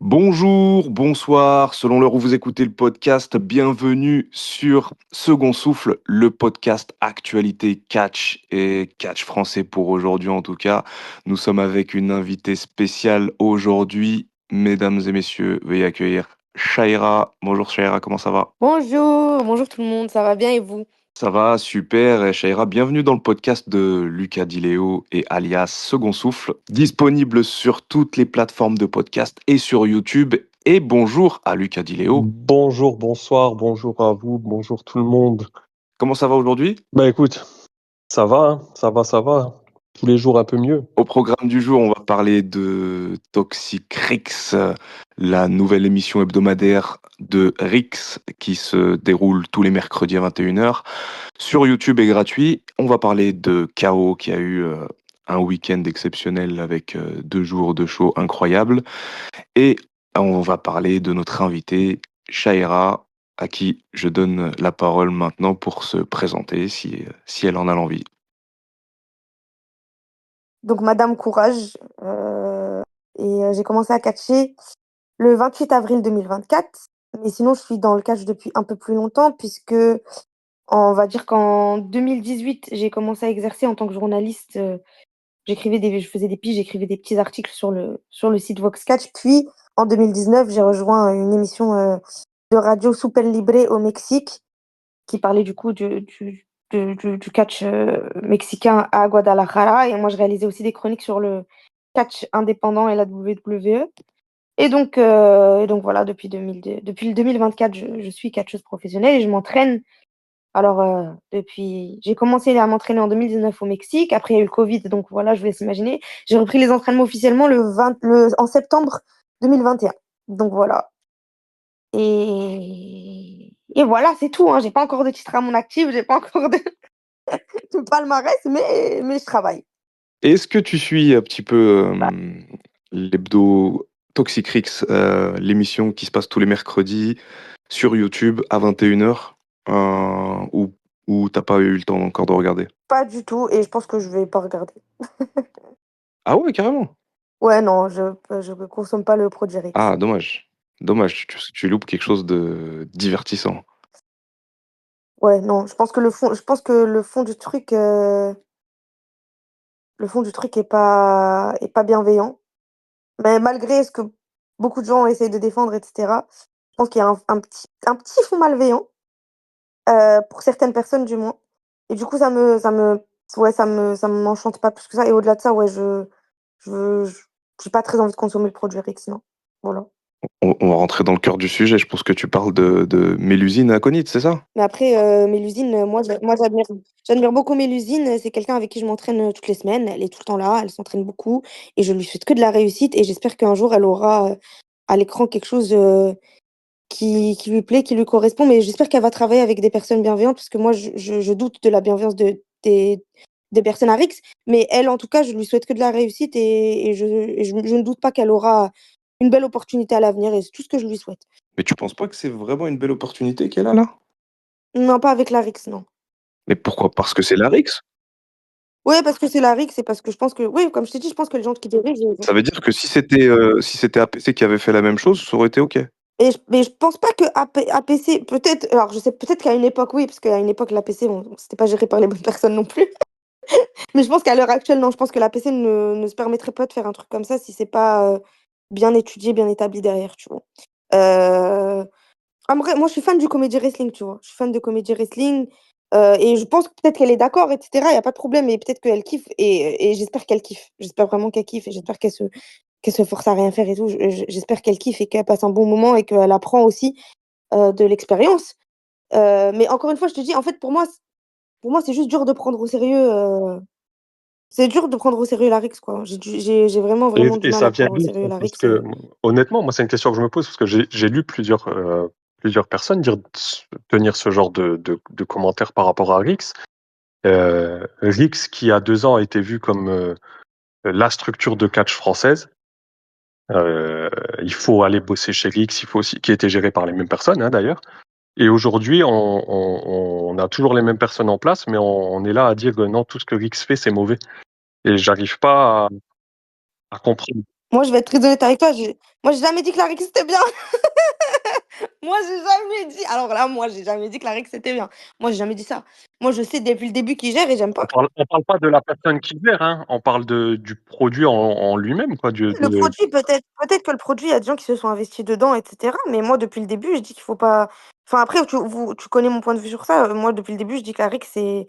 Bonjour, bonsoir, selon l'heure où vous écoutez le podcast, bienvenue sur Second Souffle, le podcast actualité catch et catch français pour aujourd'hui en tout cas. Nous sommes avec une invitée spéciale aujourd'hui, mesdames et messieurs, veuillez accueillir Shaira. Bonjour Shaira, comment ça va? Bonjour tout le monde, ça va bien et vous? Ça va, super. Et Shaira, bienvenue dans le podcast de Lucas Di Leo et alias Second Souffle, disponible sur toutes les plateformes de podcast et sur YouTube. Et bonjour à Lucas Di Leo. Bonjour, bonsoir, bonjour à vous, bonjour tout le monde. Comment ça va aujourd'hui? Bah écoute, ça va, hein, ça va. Tous les jours un peu mieux. Au programme du jour, on va parler de Toxic Rix, la nouvelle émission hebdomadaire de Rix qui se déroule tous les mercredis à 21h sur YouTube et gratuit. On va parler de KO qui a eu un week-end exceptionnel avec 2 jours de show incroyables. Et on va parler de notre invitée, Shaira, à qui je donne la parole maintenant pour se présenter si elle en a l'envie. Donc Madame Courage, j'ai commencé à catcher le 28 avril 2024. Mais sinon, je suis dans le catch depuis un peu plus longtemps puisque on va dire qu'en 2018, j'ai commencé à exercer en tant que journaliste. Je faisais des piges, j'écrivais des petits articles sur le site Vox Catch. Puis en 2019, j'ai rejoint une émission de radio Super Libre au Mexique qui parlait du coup du catch mexicain à Guadalajara. Et moi, je réalisais aussi des chroniques sur le catch indépendant et la WWE. Et donc voilà, depuis le 2024, je suis catcheuse professionnelle et je m'entraîne. Alors, j'ai commencé à m'entraîner en 2019 au Mexique. Après, il y a eu le Covid, donc voilà, je vous laisse imaginer. J'ai repris les entraînements officiellement en septembre 2021. Donc voilà. Et voilà, c'est tout, hein. J'ai pas encore de titre à mon actif, j'ai pas encore de palmarès, mais je travaille. Est-ce que tu suis un petit peu l'hebdo Toxic Rix, l'émission qui se passe tous les mercredis sur YouTube à 21h, ou t'as pas eu le temps encore de regarder? Pas du tout et je pense que je vais pas regarder. Ah ouais, carrément. Ouais, non, je consomme pas le produit Rix. Ah, dommage. Dommage, tu loupes quelque chose de divertissant. Ouais, non, je pense que le fond du truc est pas bienveillant. Mais malgré ce que beaucoup de gens essayent de défendre et cetera, je pense qu'il y a un petit fond malveillant, pour certaines personnes du moins. Et du coup, ça m'enchante pas plus que ça et au-delà de ça, ouais, je j'ai pas très envie de consommer le produit Rix, non. Voilà. On va rentrer dans le cœur du sujet. Je pense que tu parles de Mélusine Aconite, c'est ça? Mais après, Mélusine, moi j'admire beaucoup Mélusine, c'est quelqu'un avec qui je m'entraîne, toutes les semaines. Elle est tout le temps là, elle s'entraîne beaucoup et je lui souhaite que de la réussite et j'espère qu'un jour elle aura, à l'écran quelque chose, qui lui plaît, qui lui correspond. Mais j'espère qu'elle va travailler avec des personnes bienveillantes parce que moi je doute de la bienveillance des personnes à Rix. Mais elle, en tout cas, je lui souhaite que de la réussite et je ne doute pas qu'elle aura une belle opportunité à l'avenir et c'est tout ce que je lui souhaite. Mais tu penses pas que c'est vraiment une belle opportunité qu'elle a là? Non, pas avec la Rix, non. Mais pourquoi? Parce que c'est la Rix? Ouais, parce que c'est la RIC, c'est parce que je pense que oui, comme je t'ai dit, je pense que les gens qui dirigent, Ça veut dire que si c'était APC qui avait fait la même chose, ça aurait été OK? mais je pense pas que APC peut-être alors je sais peut-être qu'à une époque oui, parce qu'à une époque l'APC bon, c'était pas géré par les bonnes personnes non plus. Mais je pense qu'à l'heure actuelle, non, je pense que l'APC ne se permettrait pas de faire un truc comme ça si c'est pas, bien étudié, bien établi derrière, tu vois? Heu En vrai, moi, je suis fan du comedy wrestling, tu vois? Je suis fan de comedy wrestling, et je pense que peut-être qu'elle est d'accord et cetera, il y a pas de problème et peut-être qu'elle kiffe et j'espère qu'elle kiffe. J'espère vraiment qu'elle kiffe et j'espère qu'elle se force à rien faire et tout. J'espère qu'elle kiffe et qu'elle passe un bon moment et qu'elle apprend aussi, de l'expérience. Mais encore une fois, je te dis, en fait, pour moi, c'est juste dur de prendre au sérieux, c'est dur de prendre au sérieux la Larix, quoi. J'ai vraiment, Et, vraiment du et mal ça à vient prendre au d'où sérieux ça? la Parce Larix, que honnêtement, moi, c'est une question que je me pose parce que j'ai lu plusieurs personnes tenir ce genre de commentaires par rapport à Rix. Rix, qui a 2 ans a été vu comme la structure de catch française. Il faut aller bosser chez Rix, il faut aussi, qui était géré par les mêmes personnes, hein, d'ailleurs. Et aujourd'hui, on a toujours les mêmes personnes en place, mais on est là à dire que non, tout ce que Rix fait, c'est mauvais. Et j'arrive pas à comprendre. Moi, je vais être très honnête avec toi, moi, j'ai jamais dit que la règle, c'était bien. Moi, j'ai jamais dit alors là, moi, j'ai jamais dit que la règle, c'était bien. Moi, j'ai jamais dit ça. Moi, je sais depuis le début qui gère et j'aime pas. On parle pas de la personne qui gère, hein. On parle du produit en lui-même, quoi. Le produit, peut-être que le produit, il y a des gens qui se sont investis dedans et cetera, mais moi, depuis le début, je dis qu'il faut pas enfin, après, tu connais mon point de vue sur ça, moi, depuis le début, je dis que la règle, c'est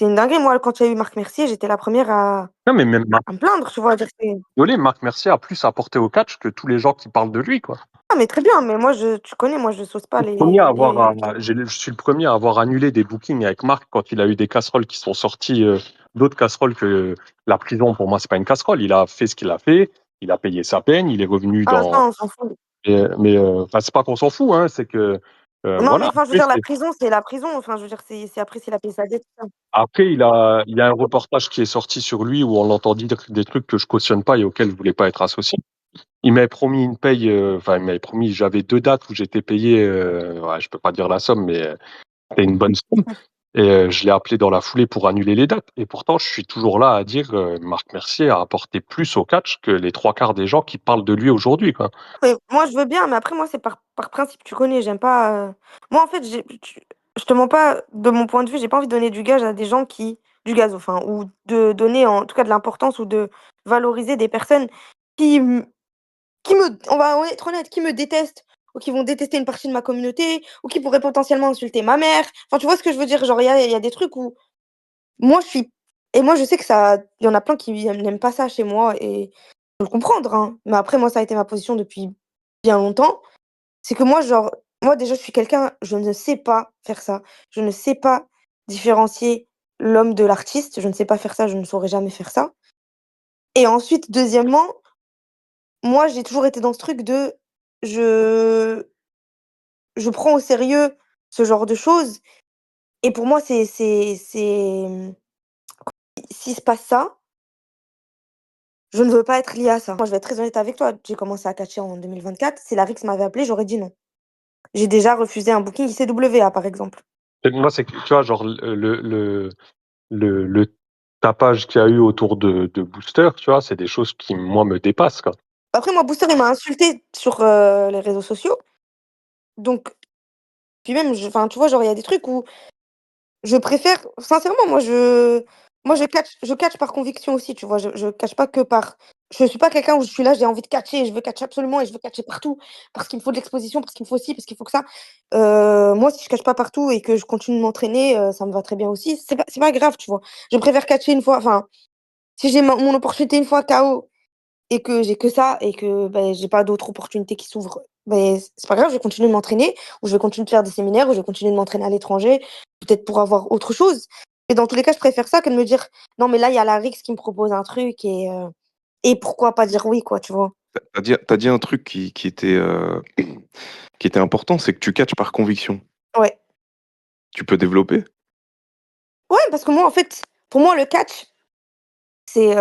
une dinguerie. Moi, quand il y a eu Marc Mercier, j'étais la première Non, mais même Marc à me plaindre, tu vois? Dire que désolé, Marc Mercier a plus apporté au catch que tous les gens qui parlent de lui, quoi. ah, mais très bien, mais moi, tu connais, moi, je sauce pas Le premier à avoir, les je suis le premier à avoir annulé des bookings avec Marc quand il a eu des casseroles qui sont sorties, d'autres casseroles que la prison. Pour moi, c'est pas une casserole. Il a fait ce qu'il a fait. Il a payé sa peine. Il est revenu ah dans. ça, on s'en fout. Mais enfin, c'est pas qu'on s'en fout, hein. C'est que Non, mais voilà. enfin, je veux dire, la prison, c'est la prison. Enfin, je veux dire, c'est après, s'il a payé sa dette, tout ça. Après, il y a un reportage qui est sorti sur lui où on l'entend dire des trucs que je cautionne pas et auxquels je voulais pas être associé. Il m'avait promis une paye, enfin, il m'avait promis, j'avais 2 dates où j'étais payé, ouais, je peux pas dire la somme, mais c'était une bonne somme. Et je l'ai appelé dans la foulée pour annuler les dates. Et pourtant, je suis toujours là à dire, Marc Mercier a apporté plus au catch que les 3/4 des gens qui parlent de lui aujourd'hui, quoi. Mais moi, je veux bien, mais après, moi, c'est par principe, tu connais, j'aime pas, moi, en fait, je te mens pas, de mon point de vue, j'ai pas envie de donner du gage à des gens du gaz, enfin, ou de donner, en tout cas, de l'importance ou de valoriser des personnes qui m on va être honnête, qui me détestent ou qui vont détester une partie de ma communauté ou qui pourraient potentiellement insulter ma mère. Enfin, tu vois ce que je veux dire? Genre, il y a des trucs où moi, je suis et moi, je sais que ça il y en a plein qui n'aiment pas ça chez moi et je peux le comprendre, hein. Mais après, moi, ça a été ma position depuis bien longtemps. C'est que moi, genre, moi, déjà, je suis quelqu'un, je ne sais pas faire ça. Je ne sais pas différencier l'homme de l'artiste. Je ne sais pas faire ça, je ne saurais jamais faire ça. Et ensuite, deuxièmement, moi, j'ai toujours été dans ce truc de je je prends au sérieux ce genre de choses et pour moi, s'il se passe ça, je ne veux pas être liée à ça. Moi, je vais être très honnête avec toi, j'ai commencé à catcher en 2024. Si Larix m'avait appelé, j'aurais dit non. J'ai déjà refusé un booking ICWA, par exemple. Et moi, c'est que, tu vois, genre, le tapage qu'il y a eu autour de Booster, tu vois, c'est des choses qui, moi, me dépassent, quoi. Après, moi, Booster, il m'a insulté sur, les réseaux sociaux, donc puis même, enfin, tu vois, genre, il y a des trucs où je préfère sincèrement, moi, je catch par conviction aussi, tu vois? Je catch pas que par je suis pas quelqu'un où je suis là, j'ai envie de catcher, je veux catcher absolument et je veux catcher partout parce qu'il me faut de l'exposition, parce qu'il me faut ci, parce qu'il faut que ça. Moi, si je catche pas partout et que je continue de m'entraîner, ça me va très bien aussi. C'est pas grave, tu vois? Je préfère catcher une fois enfin, si j'ai mon opportunité une fois KO et que j'ai que ça et que, beh, j'ai pas d'autres opportunités qui s'ouvrent, beh, c'est pas grave, je vais continuer de m'entraîner ou je vais continuer de faire des séminaires ou je vais continuer de m'entraîner à l'étranger, peut-être pour avoir autre chose. Et dans tous les cas, je préfère ça que de me dire: «Non, mais là, il y a la Rix qui me propose un truc et pourquoi pas dire oui, quoi», tu vois? Tu as dit un truc qui était important, c'est que tu catches par conviction. Ouais. Tu peux développer? Ouais, parce que moi, en fait, pour moi, le catch, c'est,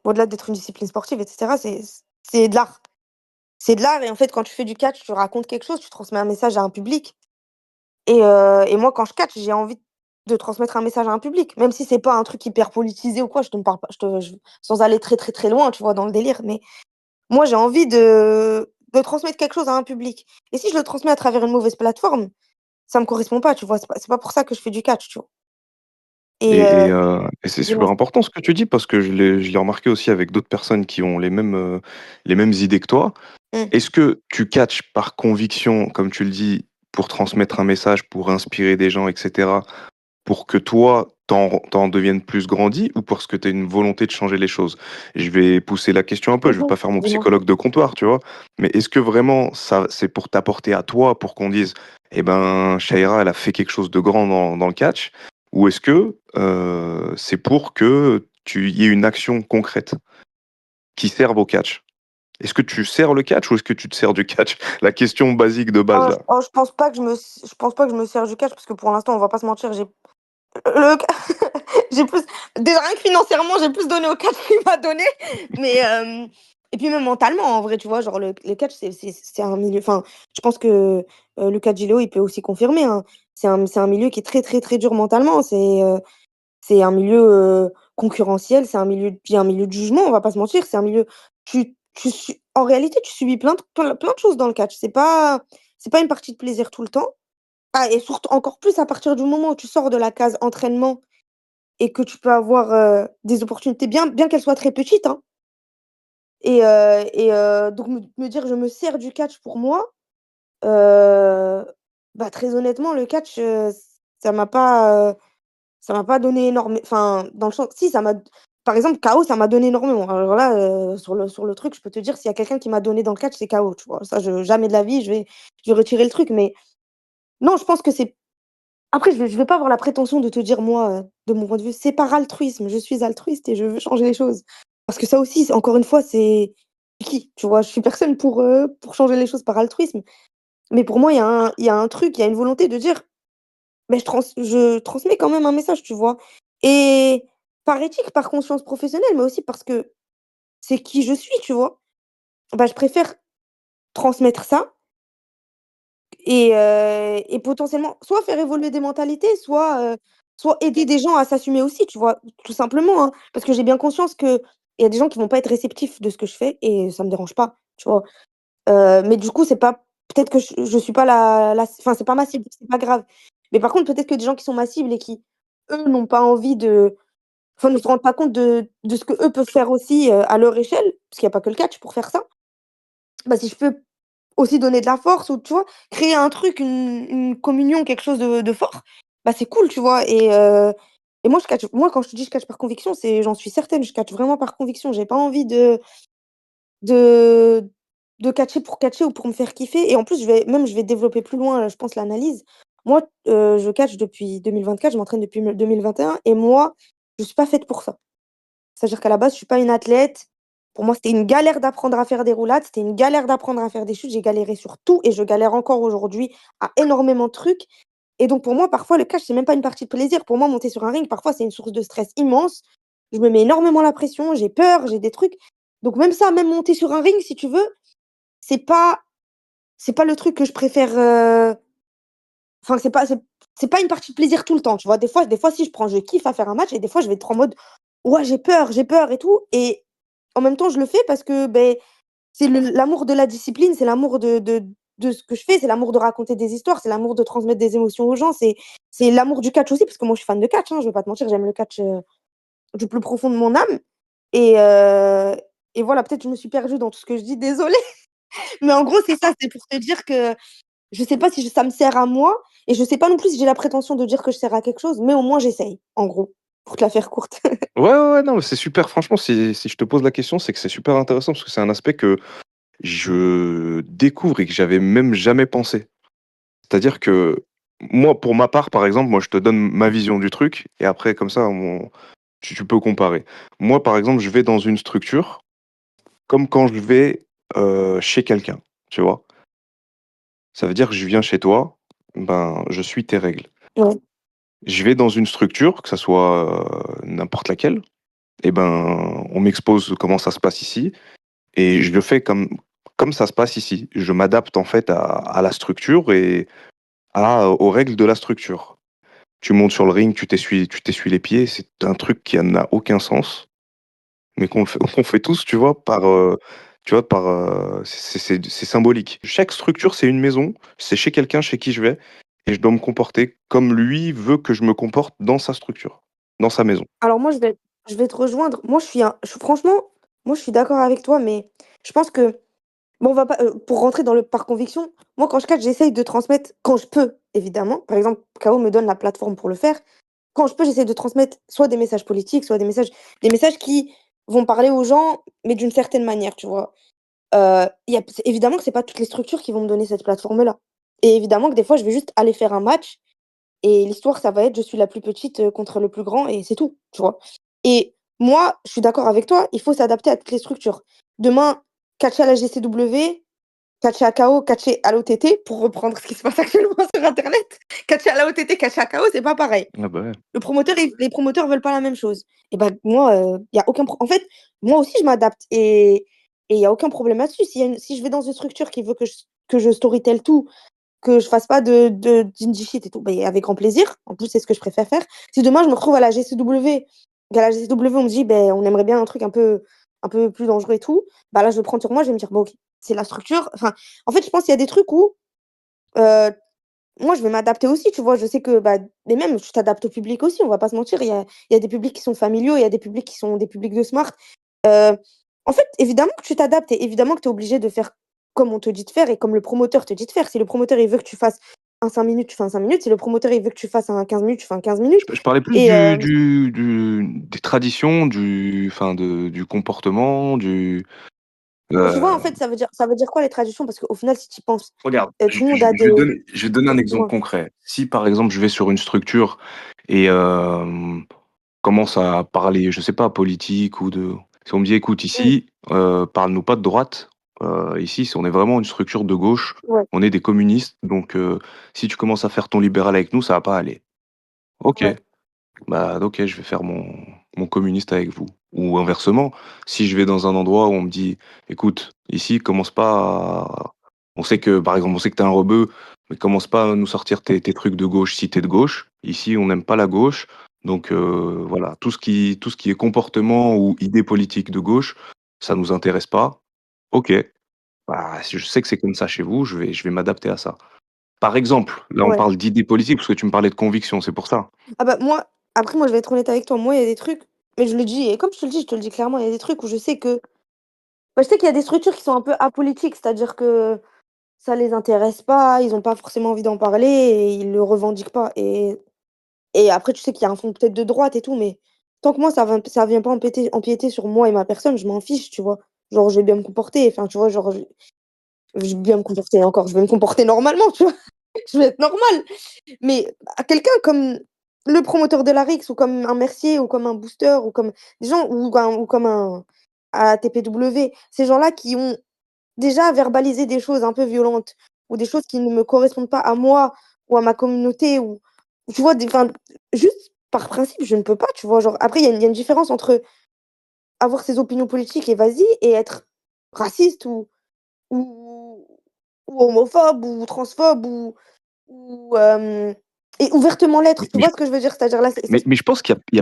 au-delà d'être une discipline sportive et cetera, c'est de l'art. C'est de l'art et en fait, quand tu fais du catch, tu racontes quelque chose, tu transmets un message à un public. Et moi, quand je catch, j'ai envie de transmettre un message à un public, même si c'est pas un truc hyper politisé ou quoi, je te ne parle pas sans aller très, très, très loin, tu vois, dans le délire, mais moi, j'ai envie de transmettre quelque chose à un public et si je le transmets à travers une mauvaise plateforme, ça me correspond pas, tu vois? C'est pas pour ça que je fais du catch, tu vois? Et Et c'est dis-moi? super important ce que tu dis parce que je l'ai remarqué aussi avec d'autres personnes qui ont les mêmes idées que toi. Mmh. Est-ce que tu catches par conviction, comme tu le dis, pour transmettre un message, pour inspirer des gens et cetera, pour que toi, t'en deviennes plus grandi ou parce que tu as une volonté de changer les choses? Je vais pousser la question un peu, je vais pas faire mon Dis-moi? psychologue de comptoir, tu vois? Mais est-ce que vraiment ça c'est pour t'apporter à toi, pour qu'on dise: «Eh ben, Shaira, elle a fait quelque chose de grand dans le catch» ou est-ce que, c'est pour que tu y ait une action concrète qui serve au catch? Est-ce que tu sers le catch ou est-ce que tu te sers du catch? La question basique de base là. Je pense pas que je me sers du catch parce que pour l'instant, on va pas se mentir, le j'ai plus déjà rien que financièrement, j'ai plus donné au catch qu'il m'a donné, mais et puis même mentalement en vrai, tu vois? Genre le catch c'est un milieu enfin, je pense que, Lucas Giglio, il peut aussi confirmer, hein. C'est un milieu qui est très, très, très dur mentalement. C'est un milieu, concurrentiel, c'est un milieu de jugement, on va pas se mentir. C'est un milieu tu en réalité, tu subis plein de choses dans le catch. C'est pas une partie de plaisir tout le temps. Ah, et surtout, encore plus à partir du moment où tu sors de la case entraînement et que tu peux avoir des opportunités, bien qu'elles soient très petites, hein. Donc me dire je me sers du catch pour moi, heu, bah, très honnêtement, le catch, ça m'a pas, heu, ça m'a pas donné énorme, enfin, dans le sens, si, par exemple, KO, ça m'a donné énormément. Alors là, sur le truc, je peux te dire, s'il y a quelqu'un qui m'a donné dans le catch, c'est KO, tu vois? Ça, jamais de la vie, je vais retirer le truc, mais non, je pense que c'est après, je vais pas avoir la prétention de te dire, moi, de mon point de vue, c'est par altruisme. Je suis altruiste et je veux changer les choses. Parce que ça aussi, encore une fois, c'est qui? Tu vois? Je suis personne pour changer les choses par altruisme. Mais pour moi, il y a un truc, il y a une volonté de dire: «Beh, je transmets quand même un message», tu vois? Et par éthique, par conscience professionnelle, mais aussi parce que c'est qui je suis, tu vois? Bah, je préfère transmettre ça et potentiellement soit faire évoluer des mentalités, soit aider des gens à s'assumer aussi, tu vois? Tout simplement, hein. Parce que j'ai bien conscience qu'il y a des gens qui vont pas être réceptifs de ce que je fais et ça me dérange pas, tu vois? Mais du coup, c'est pas peut-être que je suis pas enfin, c'est pas ma cible, c'est pas grave. Mais par contre, peut-être que des gens qui sont ma cible et qui, eux, n'ont pas envie enfin, ne se rendent pas compte de ce qu'eux peuvent faire aussi, à leur échelle, parce qu'il y a pas que le catch pour faire ça. Bah, si je peux aussi donner de la force ou tu vois? Créer un truc, une communion, quelque chose de fort, bah, c'est cool, tu vois? Et moi, quand je te dis je catch par conviction, j'en suis certaine, je catch vraiment par conviction. J'ai pas envie de de catcher pour catcher ou pour me faire kiffer et en plus, je vais développer plus loin, je pense l'analyse. Moi, je catch depuis 2024, je m'entraîne depuis 2021 et moi, je suis pas faite pour ça. C'est-à-dire qu'à la base, je suis pas une athlète. Pour moi, c'était une galère d'apprendre à faire des roulades, c'était une galère d'apprendre à faire des chutes. J'ai galéré sur tout et je galère encore aujourd'hui à énormément de trucs. Et donc pour moi, parfois, le catch, c'est même pas une partie de plaisir. Pour moi, monter sur un ring, parfois, c'est une source de stress immense. Je me mets énormément la pression, j'ai peur, j'ai des trucs. Donc même ça, même monter sur un ring, si tu veux, c'est pas c'est pas le truc que je préfère, enfin, c'est pas une partie de plaisir tout le temps, tu vois? Des fois, si je prends, je kiffe à faire un match et des fois, je vais être en mode: «Ouais, j'ai peur et tout» et en même temps, je le fais parce que, beh, c'est l'amour de la discipline, c'est l'amour de ce que je fais, c'est l'amour de raconter des histoires, c'est l'amour de transmettre des émotions aux gens, c'est l'amour du catch aussi parce que moi, je suis fan de catch, hein, je vais pas te mentir, j'aime le catch, du plus profond de mon âme et heu et voilà, peut-être je me suis perdue dans tout ce que je dis, désolée, mais en gros, c'est ça, c'est pour te dire que je sais pas si ça me sert à moi et je sais pas non plus si j'ai la prétention de dire que je sers à quelque chose, mais au moins j'essaye, en gros, pour te la faire courte. Ouais, ouais, ouais, non, mais c'est super. Franchement, si je te pose la question, c'est que c'est super intéressant parce que c'est un aspect que je découvre et que j'avais même jamais pensé. C'est-à-dire que moi, pour ma part, par exemple, moi, je te donne ma vision du truc et après, comme ça, tu peux comparer. Moi, par exemple, je vais dans une structure comme quand je vais chez quelqu'un, tu vois. Ça veut dire que je viens chez toi, ben, je suis tes règles. Ouais. Je vais dans une structure, que ça soit n'importe laquelle, et ben, on m'expose comment ça se passe ici, et je le fais comme ça se passe ici. Je m'adapte en fait à la structure et aux règles de la structure. Tu montes sur le ring, tu t'essuies les pieds, c'est un truc qui n'a aucun sens, mais qu'on fait, on fait tous, tu vois, c'est symbolique. Chaque structure, c'est une maison, c'est chez quelqu'un chez qui je vais, et je dois me comporter comme lui veut que je me comporte dans sa structure, dans sa maison. Alors moi, je vais te rejoindre. Moi, franchement, moi, je suis d'accord avec toi, mais je pense que bon, on va pas, pour rentrer dans le par conviction, moi, quand je catch, j'essaye de transmettre quand je peux, évidemment. Par exemple, KO me donne la plateforme pour le faire. Quand je peux, j'essaie de transmettre soit des messages politiques, soit des messages qui vont parler aux gens, mais d'une certaine manière, tu vois? Il y a c'est évidemment que c'est pas toutes les structures qui vont me donner cette plateforme-là et évidemment que des fois, je vais juste aller faire un match et l'histoire, ça va être: je suis la plus petite, contre le plus grand et c'est tout, tu vois? Et moi, je suis d'accord avec toi, il faut s'adapter à toutes les structures. Demain, catcher à la GCW, catcher à KO, catcher à l'OTT, pour reprendre ce qui se passe actuellement sur internet. Catcher à la OTT, catcher à KO, c'est pas pareil. Ah bah ouais. Les promoteurs veulent pas la même chose. Et bah, moi, il y a aucun en fait, moi aussi, je m'adapte et il y a aucun problème là-dessus. Si je vais dans une structure qui veut que je storytelle tout, que je fasse pas d'indie shit et tout, beh, avec grand plaisir. En plus, c'est ce que je préfère faire. Si demain je me retrouve à la GCW, on me dit: «Beh, on aimerait bien un truc un peu plus dangereux et tout, bah, là, je vais le prendre sur moi, je vais me dire: «Bon, OK, c'est la structure». Enfin, en fait, je pense qu'il y a des trucs où, heu, moi, je vais m'adapter aussi, tu vois? Je sais que, bah mais même tu t'adaptes au public aussi, on va pas se mentir. Il y a des publics qui sont familiaux, il y a des publics qui sont des publics de smart. Heu, En fait, évidemment que tu t'adaptes et évidemment que tu es obligé de faire comme on te dit de faire et comme le promoteur te dit de faire. Si le promoteur, il veut que tu fasses un 5 minutes, tu fais un 5 minutes. Si le promoteur, il veut que tu fasses un 15 minutes, tu fais un 15 minutes Je parlais plus et des traditions, enfin du comportement, tu vois, en heu fait, ça veut dire quoi les traditions? Parce qu'au final, si tu y penses, Regarde, tout le monde a des je vais te donner un exemple dis-moi? concret. Si par exemple je vais sur une structure et commence à parler, je sais pas, politique ou de si on me dit: «Écoute Mmh, ici, parle-nous pas de droite, ici on est vraiment une structure de gauche, ouais, on est des communistes donc si tu commences à faire ton libéral avec nous, ça va pas aller». OK. ouais, Bah, OK, je vais faire mon communiste avec vous. Ou inversement, si je vais dans un endroit où on me dit: «Écoute, ici, commence pas à» on sait que, par exemple, on sait que tu es un rebeu, mais commence pas à nous sortir tes trucs de gauche si tu es de gauche. Ici, on n'aime pas la gauche, donc voilà, tout ce qui est comportement ou idée politique de gauche, ça nous intéresse pas. OK, bah, si je sais que c'est comme ça chez vous, je vais m'adapter à ça. Par exemple, là, on ouais. parle d'idées politiques parce que tu me parlais de conviction, c'est pour ça. Ah bah, moi après moi, je vais être honnête avec toi. Moi, il y a des trucs mais je le dis et comme je te le dis, je te le dis clairement, il y a des trucs où je sais que bah, je sais qu'il y a des structures qui sont un peu apolitiques, c'est-à-dire que ça les intéresse pas, ils ont pas forcément envie d'en parler et ils le revendiquent pas et après tu sais qu'il y a un fond peut-être de droite et tout, mais tant que moi ça vient pas empiéter sur moi et ma personne, je m'en fiche, tu vois? Genre je vais bien me comporter, enfin tu vois? Genre je vais bien me comporter encore, je vais me comporter normalement, tu vois? Je vais être normale. Mais à quelqu'un comme le promoteur de la Rix ou comme un Mercier ou comme un Booster ou comme des gens ou comme un à TPW, ces gens-là qui ont déjà verbalisé des choses un peu violentes ou des choses qui ne me correspondent pas à moi ou à ma communauté ou tu vois? Juste par principe, je ne peux pas, tu vois? Genre après il y a une différence entre avoir ses opinions politiques et vas-y et être raciste ou ou homophobe ou transphobe ou et ouvertement l'être, Mais tu vois ce que je veux dire? C'est-à-dire là, c'est je pense il y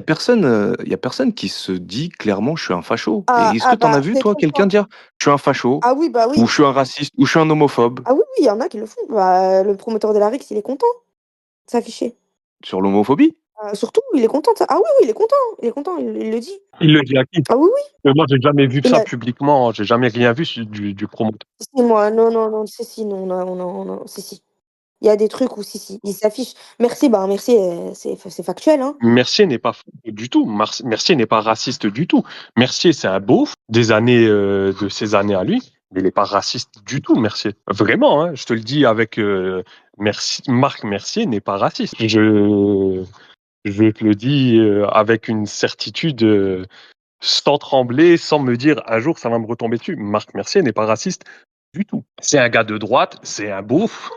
a personne qui se dit clairement: «Je suis un facho» ah et est-ce que ah tu en as bah, vu c'est toi trop quelqu'un fort. dire: «Je suis un facho» Ah oui, bah ou oui. «Je suis un raciste» ou «Je suis un homophobe» Ah oui, oui, il y en a qui le font. Bah, le promoteur de la Rix, il est content de s'afficher. sur l'homophobie? Surtout, il est content de ça. Ah oui, oui, il est content, il le dit. Il le dit à qui? Ah oui, oui, Moi, j'ai jamais vu il ça a publiquement, j'ai jamais rien vu du promoteur. si, si, moi, non, non, non, si, si, non, si, si. Il y a des trucs où si, si, il s'affiche. Merci, bah, merci, c'est factuel, hein. Mercier n'est pas fou du tout. Mercier n'est pas raciste du tout. Mercier, c'est un beauf des années, de ces années à lui, mais il n'est pas raciste du tout, Mercier. Vraiment, hein, je te le dis avec Marc Mercier n'est pas raciste. Je te le dis avec une certitude, sans trembler, sans me dire un jour ça va me retomber dessus. Marc Mercier n'est pas raciste du tout. C'est un gars de droite, c'est un beauf,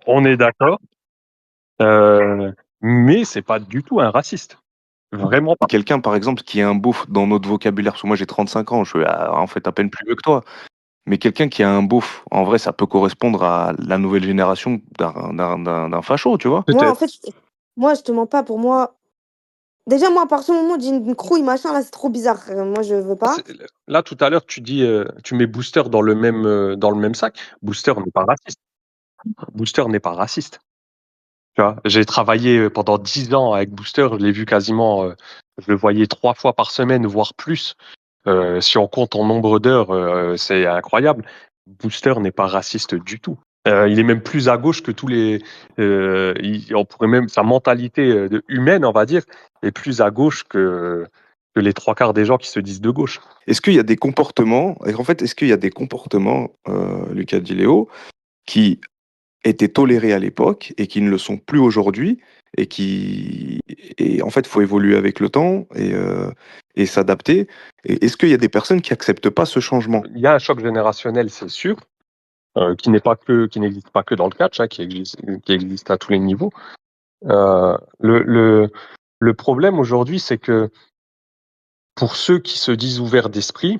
on est d'accord, euh, mais c'est pas du tout un raciste. Vraiment pas. Quelqu'un par exemple qui est un beauf dans notre vocabulaire, parce que moi j'ai 35 ans, je suis en fait à peine plus vieux que toi, mais quelqu'un qui a un beauf, en vrai ça peut correspondre à la nouvelle génération d'un facho, tu vois? Moi, en Peut-être. fait, moi, je te mens pas, pour moi déjà, moi, à partir du moment où on dit une crouille, machin, là, c'est trop bizarre. Moi, je veux pas. Là, tout à l'heure, tu dis, tu mets Booster dans le même sac. Booster n'est pas raciste. Booster n'est pas raciste. Tu vois, j'ai travaillé pendant 10 ans avec Booster. Je l'ai vu quasiment, je le voyais 3 fois par semaine, voire plus. Si on compte en nombre d'heures, c'est incroyable. Booster n'est pas raciste du tout. Il est même plus à gauche que tous les. On pourrait même sa mentalité humaine, on va dire, est plus à gauche que les 3 quarts des gens qui se disent de gauche. Est-ce qu'il y a des comportements en fait, est-ce qu'il y a des comportements, Lucas Di Leo, qui étaient tolérés à l'époque et qui ne le sont plus aujourd'hui et en fait, faut évoluer avec le temps et s'adapter et est-ce qu'il y a des personnes qui acceptent pas ce changement? Il y a un choc générationnel, c'est sûr, qui n'existe pas que dans le catch, hein, qui existe à tous les niveaux. Euh, le, le, le problème aujourd'hui, c'est que pour ceux qui se disent ouverts d'esprit,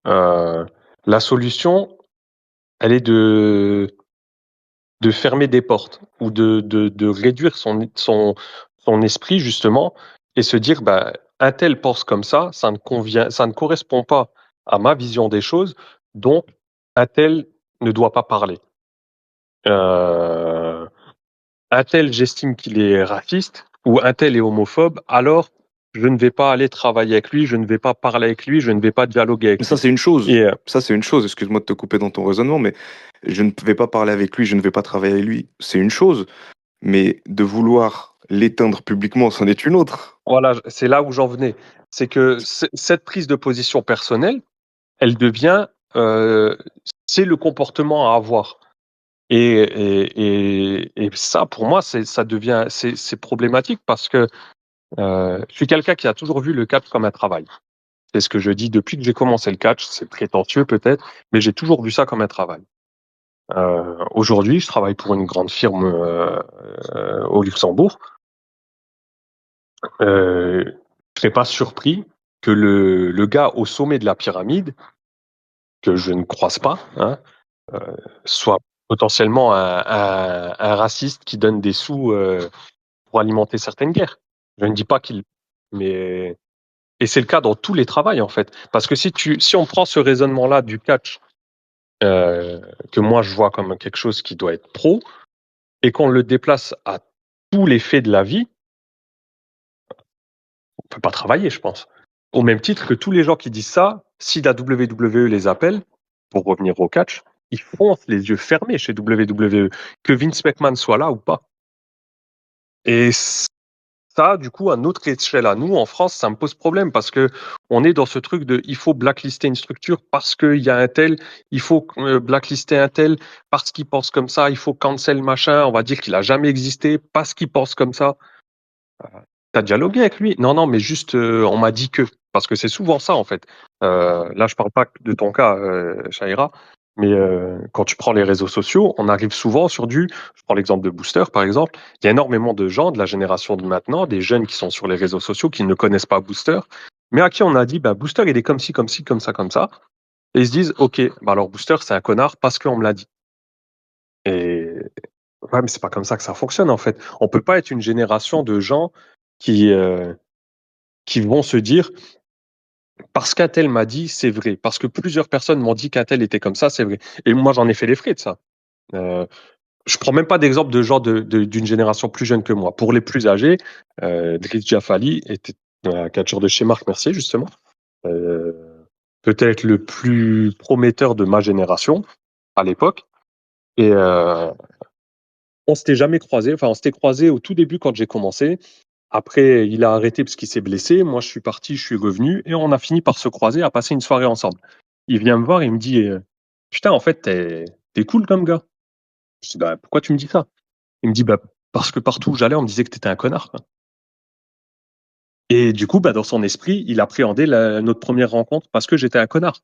euh, la solution, elle est de fermer des portes ou de réduire son esprit justement et se dire bah un tel pense comme ça ne correspond pas à ma vision des choses, donc un tel ne doit pas parler. Un tel, j'estime qu'il est raciste, ou un tel est homophobe, alors je ne vais pas aller travailler avec lui, je ne vais pas parler avec lui, je ne vais pas dialoguer avec Mais ça, lui. c'est une chose. Et Ça, c'est une chose. Excuse-moi de te couper dans ton raisonnement, mais je ne vais pas parler avec lui, je ne vais pas travailler avec lui. C'est une chose. Mais de vouloir l'éteindre publiquement, c'en est une autre. voilà, c'est là où j'en venais. C'est que cette prise de position personnelle, elle devient, c'est le comportement à avoir. Et ça, pour moi, ça devient, c'est problématique parce que je suis quelqu'un qui a toujours vu le catch comme un travail. C'est ce que je dis depuis que j'ai commencé le catch. C'est prétentieux peut-être, mais j'ai toujours vu ça comme un travail. Aujourd'hui, je travaille pour une grande firme au Luxembourg. Je serais pas surpris que le gars au sommet de la pyramide, que je ne croise pas, hein, soit potentiellement un raciste qui donne des sous pour alimenter certaines guerres. Je ne dis pas qu'il, mais et c'est le cas dans tous les travails en fait, parce que si on prend ce raisonnement-là du catch que moi je vois comme quelque chose qui doit être pro et qu'on le déplace à tous les faits de la vie, on peut pas travailler, je pense. Au même titre que tous les gens qui disent ça, si la WWE les appelle pour revenir au catch, ils foncent les yeux fermés chez WWE, que Vince McMahon soit là ou pas. Et ça, du coup, à notre échelle à nous, en France, ça me pose problème parce que on est dans ce truc de il faut blacklister une structure parce qu'il y a un tel, il faut blacklister un tel parce qu'il pense comme ça, il faut cancel machin, on va dire qu'il a jamais existé parce qu'il pense comme ça. T'as dialogué avec lui? Non, non, mais juste, on m'a dit que. Parce que c'est souvent ça, en fait. Là, je parle pas de ton cas, Shaira, mais quand tu prends les réseaux sociaux, on arrive souvent sur je prends l'exemple de Booster, par exemple. Il y a énormément de gens de la génération de maintenant, des jeunes qui sont sur les réseaux sociaux, qui ne connaissent pas Booster, mais à qui on a dit, bah, Booster, il est comme ci, comme ci, comme ça, comme ça. Et ils se disent, OK, bah alors Booster, c'est un connard parce qu'on me l'a dit. Et ouais, mais c'est pas comme ça que ça fonctionne, en fait. On peut pas être une génération de gens qui, qui vont se dire parce qu'un tel m'a dit, c'est vrai. Parce que plusieurs personnes m'ont dit qu'un tel était comme ça, c'est vrai. Et moi, j'en ai fait les frais de ça. Je prends même pas d'exemple de gens d'une génération plus jeune que moi. Pour les plus âgés, Driss Jafali était un catcheur de chez Marc Mercier, justement. Euh, Peut-être le plus prometteur de ma génération à l'époque. Et on s'était jamais croisés. Enfin, on s'était croisés au tout début quand j'ai commencé. Après, il a arrêté parce qu'il s'est blessé. Moi, je suis parti, je suis revenu et on a fini par se croiser, à passer une soirée ensemble. Il vient me voir et il me dit putain, en fait, t'es cool comme gars. Je dis bah, pourquoi tu me dis ça? Il me dit bah, parce que partout où j'allais, on me disait que t'étais un connard, quoi. Et du coup, bah, dans son esprit, il appréhendait notre première rencontre parce que j'étais un connard.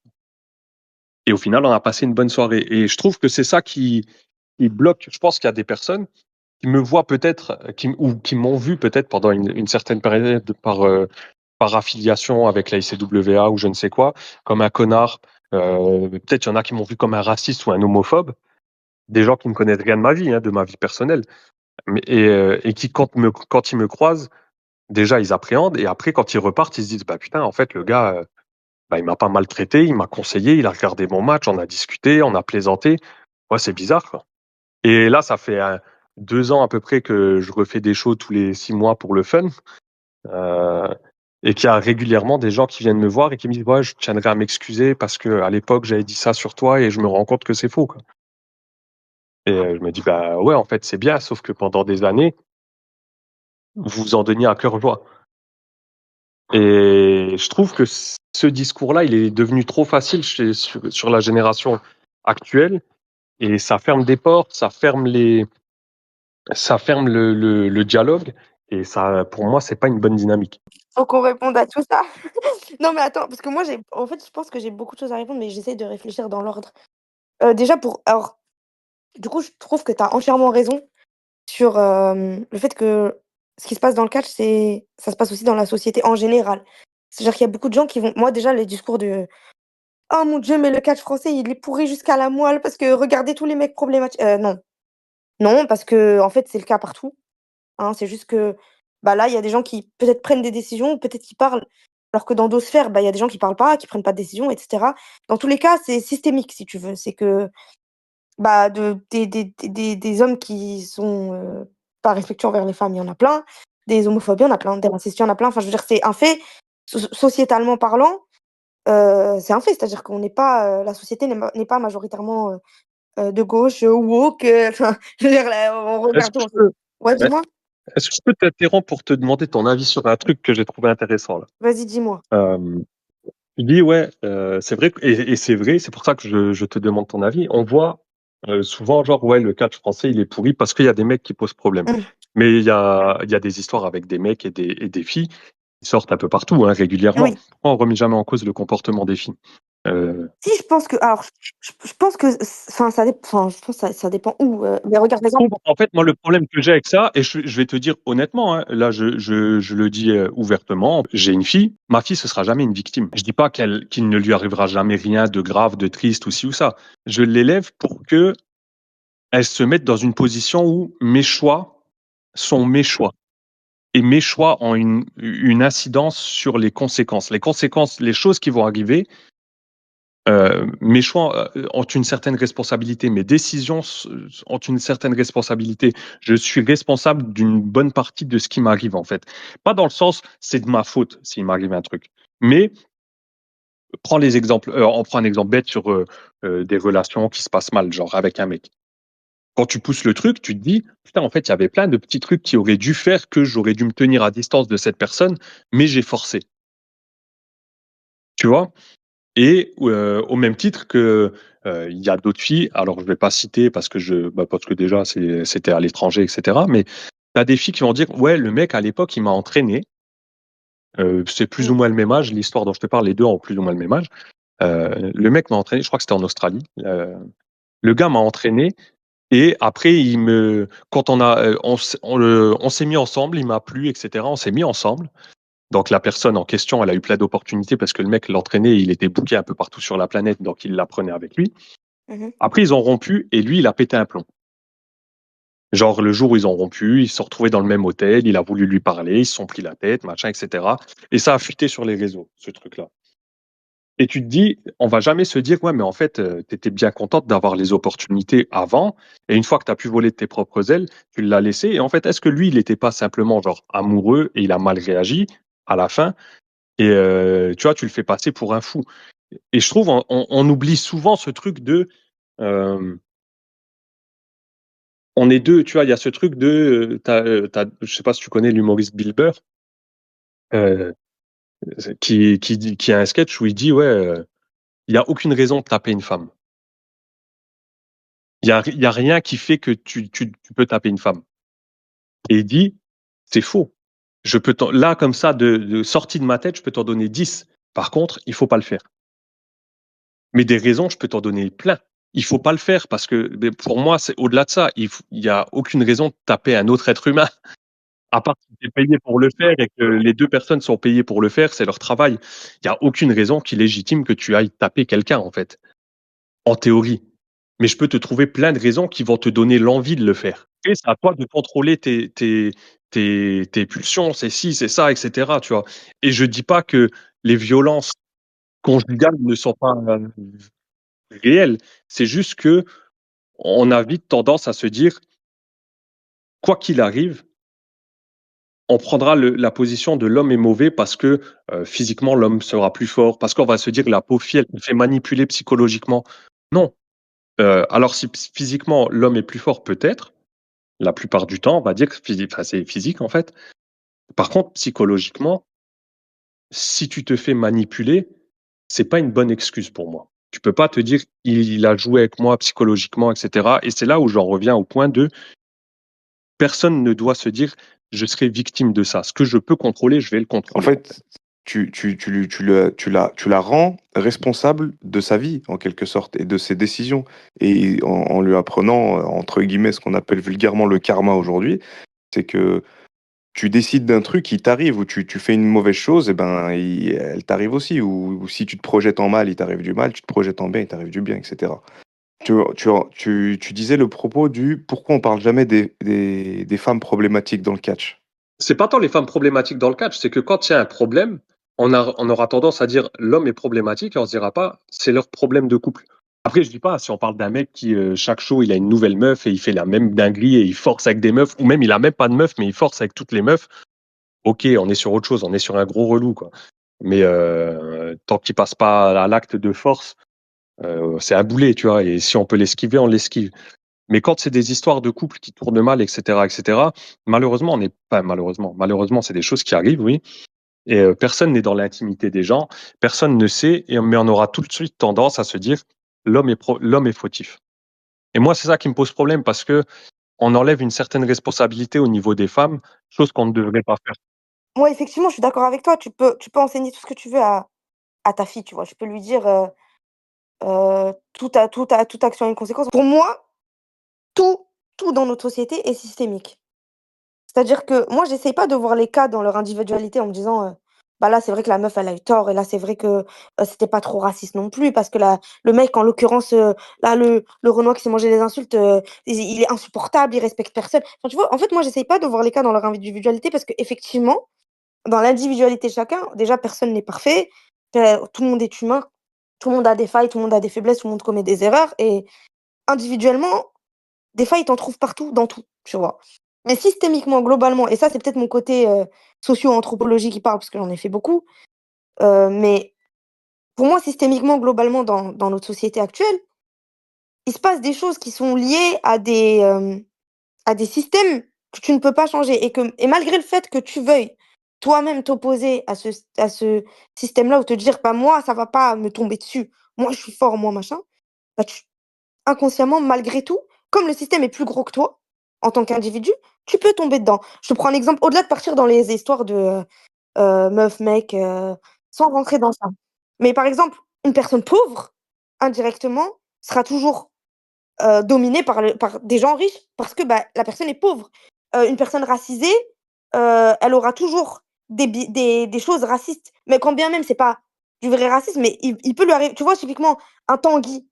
Et au final, on a passé une bonne soirée. Et je trouve que c'est ça qui bloque. Je pense qu'il y a des personnes qui me voient peut-être, ou qui m'ont vu peut-être pendant une certaine période par affiliation avec la ICWA ou je ne sais quoi, comme un connard. Peut-être il y en a qui m'ont vu comme un raciste ou un homophobe, des gens qui ne connaissent rien de ma vie, hein, de ma vie personnelle, et qui quand ils me croisent, déjà ils appréhendent, et après quand ils repartent, ils se disent bah putain, en fait le gars, bah, il m'a pas maltraité, il m'a conseillé, il a regardé mon match, on a discuté, on a plaisanté. Ouais, c'est bizarre, quoi. Et là, ça fait 2 ans à peu près que je refais des shows tous les 6 mois pour le fun. Euh, et qu'il y a régulièrement des gens qui viennent me voir et qui me disent ouais, je tiendrais à m'excuser parce que à l'époque j'avais dit ça sur toi et je me rends compte que c'est faux, quoi. Et je me dis bah ouais, en fait c'est bien, sauf que pendant des années vous vous en donniez à cœur joie. Et je trouve que ce discours-là, il est devenu trop facile sur la génération actuelle et ça ferme des portes, ça ferme le dialogue et ça, pour moi, c'est pas une bonne dynamique. Faut qu'on réponde à tout ça. Non, mais attends, parce que moi, en fait, je pense que j'ai beaucoup de choses à répondre, mais j'essaie de réfléchir dans l'ordre. Déjà, alors, du coup, je trouve que tu as entièrement raison sur le fait que ce qui se passe dans le catch, ça se passe aussi dans la société en général. C'est-à-dire qu'il y a beaucoup de gens qui vont. Moi, déjà, les discours de oh mon Dieu, mais le catch français, il est pourri jusqu'à la moelle parce que regardez tous les mecs problématiques. Non. Non, parce que en fait, c'est le cas partout. Hein, c'est juste que bah, là, il y a des gens qui peut-être prennent des décisions, peut-être qui parlent, alors que dans d'autres sphères, bah, il y a des gens qui parlent pas, qui prennent pas de décision et cetera. Dans tous les cas, c'est systémique si tu veux. C'est que, bah, des hommes qui sont, pas respectueux envers les femmes, il y en a plein, des homophobes, il y en a plein, des racistes, il y en a plein. Enfin, je veux dire, c'est un fait. Sociétalement parlant, c'est un fait. C'est-à-dire qu'on n'est pas, la société n'est pas majoritairement, de gauche, woke, enfin, je veux dire, là, on Est-ce regarde que tout. je peux, Ouais, ouais, dis-moi? est-ce que je peux t'interrompre pour te demander ton avis sur un truc que j'ai trouvé intéressant là? Vas-y, dis-moi. Euh, Il dit ouais, c'est vrai et c'est vrai, c'est pour ça que je te demande ton avis. On voit souvent genre ouais le catch français il est pourri parce qu'il y a des mecs qui posent problème. Mmh. Mais il y a des histoires avec des mecs et des filles qui sortent un peu partout hein, régulièrement. Oui. On remet jamais en cause le comportement des filles. Euh, Si, je pense que alors je pense que enfin enfin, je pense que ça dépend où, mais regarde, par je exemple. trouve, en fait, moi, le problème que j'ai avec ça, et je vais te dire honnêtement, hein, là, je le dis ouvertement, j'ai une fille, ma fille, ce sera jamais une victime. Je dis pas qu'il ne lui arrivera jamais rien de grave, de triste ou ci ou ça. Je l'élève pour que elle se mette dans une position où mes choix sont mes choix. Et mes choix ont une incidence sur les conséquences. Les conséquences, les choses qui vont arriver, mes choix ont une certaine responsabilité, mes décisions ont une certaine responsabilité. Je suis responsable d'une bonne partie de ce qui m'arrive en fait. Pas dans le sens c'est de ma faute s'il m'arrive un truc, mais prends les exemples. On prend un exemple bête sur des relations qui se passent mal, genre avec un mec. Quand tu pousses le truc, tu te dis putain en fait il y avait plein de petits trucs qui auraient dû faire que j'aurais dû me tenir à distance de cette personne, mais j'ai forcé. Tu vois? Et au même titre que, il y a d'autres filles, alors je vais pas citer parce que parce que déjà c'était à l'étranger et cetera, mais tu as des filles qui vont dire: «Ouais, le mec à l'époque, il m'a entraîné». C'est plus Mmh. ou moins le même âge, l'histoire dont je te parle, les 2 ont plus ou moins le même âge. Le mec m'a entraîné, je crois que c'était en Australie. Le gars m'a entraîné et après quand on s'est mis ensemble, il m'a plu et cetera, on s'est mis ensemble. Donc la personne en question, elle a eu plein d'opportunités parce que le mec l'entraînait, il était booké un peu partout sur la planète, donc il la prenait avec lui. Mmh. Après, ils ont rompu et lui, il a pété un plomb. Genre le jour où ils ont rompu, ils se sont retrouvés dans le même hôtel, il a voulu lui parler, ils se sont pris la tête, machin, etc. Et ça a fuité sur les réseaux, ce truc-là. Et tu te dis, on va jamais se dire, ouais, mais en fait, tu étais bien contente d'avoir les opportunités avant, et une fois que tu as pu voler de tes propres ailes, tu l'as laissé. Et en fait, est-ce que lui, il n'était pas simplement genre amoureux et il a mal réagi à la fin? Et tu vois, tu le fais passer pour un fou. Et je trouve on oublie souvent ce truc de euh, on est deux, tu vois, il y a ce truc de je sais pas si tu connais l'humoriste Bill Burr euh, qui a un sketch où il dit ouais, il y a aucune raison de taper une femme. Il y a rien qui fait que tu peux taper une femme. Et il dit c'est faux. Là comme ça de sortie de ma tête, je peux t'en donner 10. Par contre, il faut pas le faire. Mais des raisons, je peux t'en donner plein. Il faut pas le faire parce que mais pour moi, c'est au-delà de ça. Il y a aucune raison de taper un autre être humain, à part si tu es payé pour le faire et que les 2 personnes sont payées pour le faire, c'est leur travail. Il y a aucune raison qui légitime que tu ailles taper quelqu'un, en fait, en théorie. Mais je peux te trouver plein de raisons qui vont te donner l'envie de le faire. Et c'est à toi de contrôler tes pulsions, c'est ci, c'est ça, et cetera, tu vois? Et je dis pas que les violences conjugales ne sont pas, réelles. C'est juste que on a vite tendance à se dire, quoi qu'il arrive, on prendra la position de l'homme est mauvais parce que physiquement l'homme sera plus fort, parce qu'on va se dire la pauvre fille, elle se fait manipuler psychologiquement. Non. Alors si physiquement l'homme est plus fort, peut-être, la plupart du temps, on va dire que enfin, c'est physique en fait. Par contre, psychologiquement, si tu te fais manipuler, c'est pas une bonne excuse pour moi. Tu peux pas te dire il a joué avec moi psychologiquement, etc. Et c'est là où j'en reviens au point de personne ne doit se dire je serai victime de ça. Ce que je peux contrôler, je vais le En contrôler. En fait. fait, tu la rends responsable de sa vie, en quelque sorte, et de ses décisions. Et en lui apprenant, entre guillemets, ce qu'on appelle vulgairement le karma aujourd'hui, c'est que tu décides d'un truc qui t'arrive, ou tu fais une mauvaise chose, et ben, elle t'arrive aussi. Ou si tu te projettes en mal, il t'arrive du mal, tu te projettes en bien, il t'arrive du bien, etc. Tu disais le propos du pourquoi on parle jamais des femmes problématiques dans le catch. C'est pas tant les femmes problématiques dans le catch, c'est que quand il y a un problème, on aura tendance à dire l'homme est problématique et on se dira pas c'est leur problème de couple. Après, je dis pas si on parle d'un mec qui chaque show il a une nouvelle meuf et il fait la même dinguerie et il force avec des meufs, ou même il a même pas de meuf mais il force avec toutes les meufs. Ok, on est sur autre chose, on est sur un gros relou quoi. Mais tant qu'il passe pas à l'acte de force, c'est un boulet, tu vois. Et si on peut l'esquiver, on l'esquive. Mais quand c'est des histoires de couples qui tournent mal, etc., malheureusement, on n'est pas malheureusement, c'est des choses qui arrivent, oui. Et personne n'est dans l'intimité des gens, personne ne sait, mais on aura tout de suite tendance à se dire l'homme est fautif. Et moi, c'est ça qui me pose problème parce que on enlève une certaine responsabilité au niveau des femmes, chose qu'on ne devrait pas faire. Moi, effectivement, je suis d'accord avec toi. Tu peux enseigner tout ce que tu veux à ta fille, tu vois. Je peux lui dire, toute action a une conséquence. Pour moi, tout tout dans notre société est systémique. C'est-à-dire que moi, j'essaye pas de voir les cas dans leur individualité en me disant, bah, là, c'est vrai que la meuf, elle a eu tort et là, c'est vrai que, c'était pas trop raciste non plus parce que le mec, en l'occurrence, là, le Renois qui s'est mangé des insultes, il est insupportable, il respecte personne. Enfin, tu vois? En fait, moi, j'essaye pas de voir les cas dans leur individualité parce qu'effectivement, dans l'individualité de chacun, déjà, personne n'est parfait, tout le monde est humain, tout le monde a des failles, tout le monde a des faiblesses, tout le monde commet des erreurs et individuellement, des failles, tu en trouves partout, dans tout, tu vois? Mais systémiquement, globalement et ça, c'est peut-être mon côté, socio-anthropologie qui parle parce que j'en ai fait beaucoup, mais pour moi, systémiquement, globalement, dans notre société actuelle, il se passe des choses qui sont liées à des systèmes que tu ne peux pas changer et malgré le fait que tu veuilles toi-même t'opposer à ce système-là ou te dire: «Bah, moi, ça va pas me tomber dessus. Moi, je suis fort, moi, machin», bah, tu inconsciemment, malgré tout, comme le système est plus gros que toi, en tant qu'individu, tu peux tomber dedans. Je te prends un exemple, au-delà de partir dans les histoires de, meuf, mec, sans rentrer dans ça. Mais par exemple, une personne pauvre, indirectement, sera toujours, dominée par des gens riches parce que, bah, la personne est pauvre. Une personne racisée, elle aura toujours des choses racistes, mais quand bien même c'est pas du vrai racisme, mais il peut lui arriver tu vois, typiquement, un Tanguy,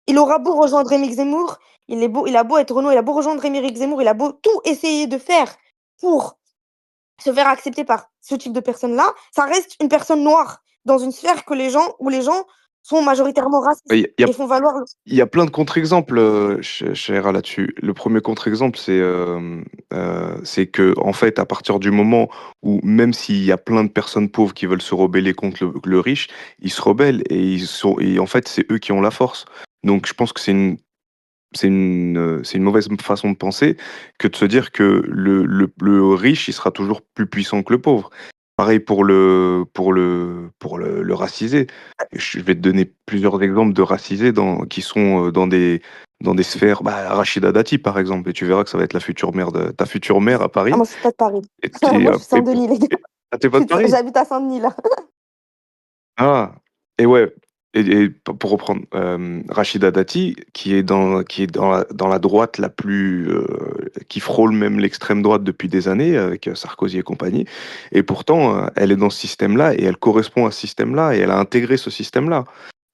il aura beau rejoindre Éric Zemmour, il a beau être Renaud, il a beau rejoindre Éric Zemmour, il a beau tout essayer de faire pour se faire accepter par ce type de personne-là, ça reste une personne noire dans une sphère où les gens sont majoritairement Il racistes y a il y a et font valoir il y a plein de contre-exemples, Chahira, là-dessus. Le premier contre-exemple, c'est que en fait, à partir du moment où même s'il y a plein de personnes pauvres qui veulent se rebeller contre le riche, ils se rebellent et en fait, c'est eux qui ont la force. Donc je pense que c'est une mauvaise façon de penser que de se dire que le riche, il sera toujours plus puissant que le pauvre. Pareil pour le racisé. Je vais te donner plusieurs exemples de racisés qui sont dans des sphères. Bah, Rachida Dati, par exemple, et tu verras que ça va être ta future mère à ah Paris. moi je suis pas de Paris. Et, et, Moi je euh, suis et pour, Saint-Denis les gars. ah, t'es pas de Paris? J'habite à Saint-Denis là. Ah, et ouais, pour reprendre, Rachida Dati, qui est dans la droite la plus, qui frôle même l'extrême droite depuis des années, avec Sarkozy et compagnie, et pourtant, elle est dans ce système-là, et elle correspond à ce système-là, et elle a intégré ce système-là.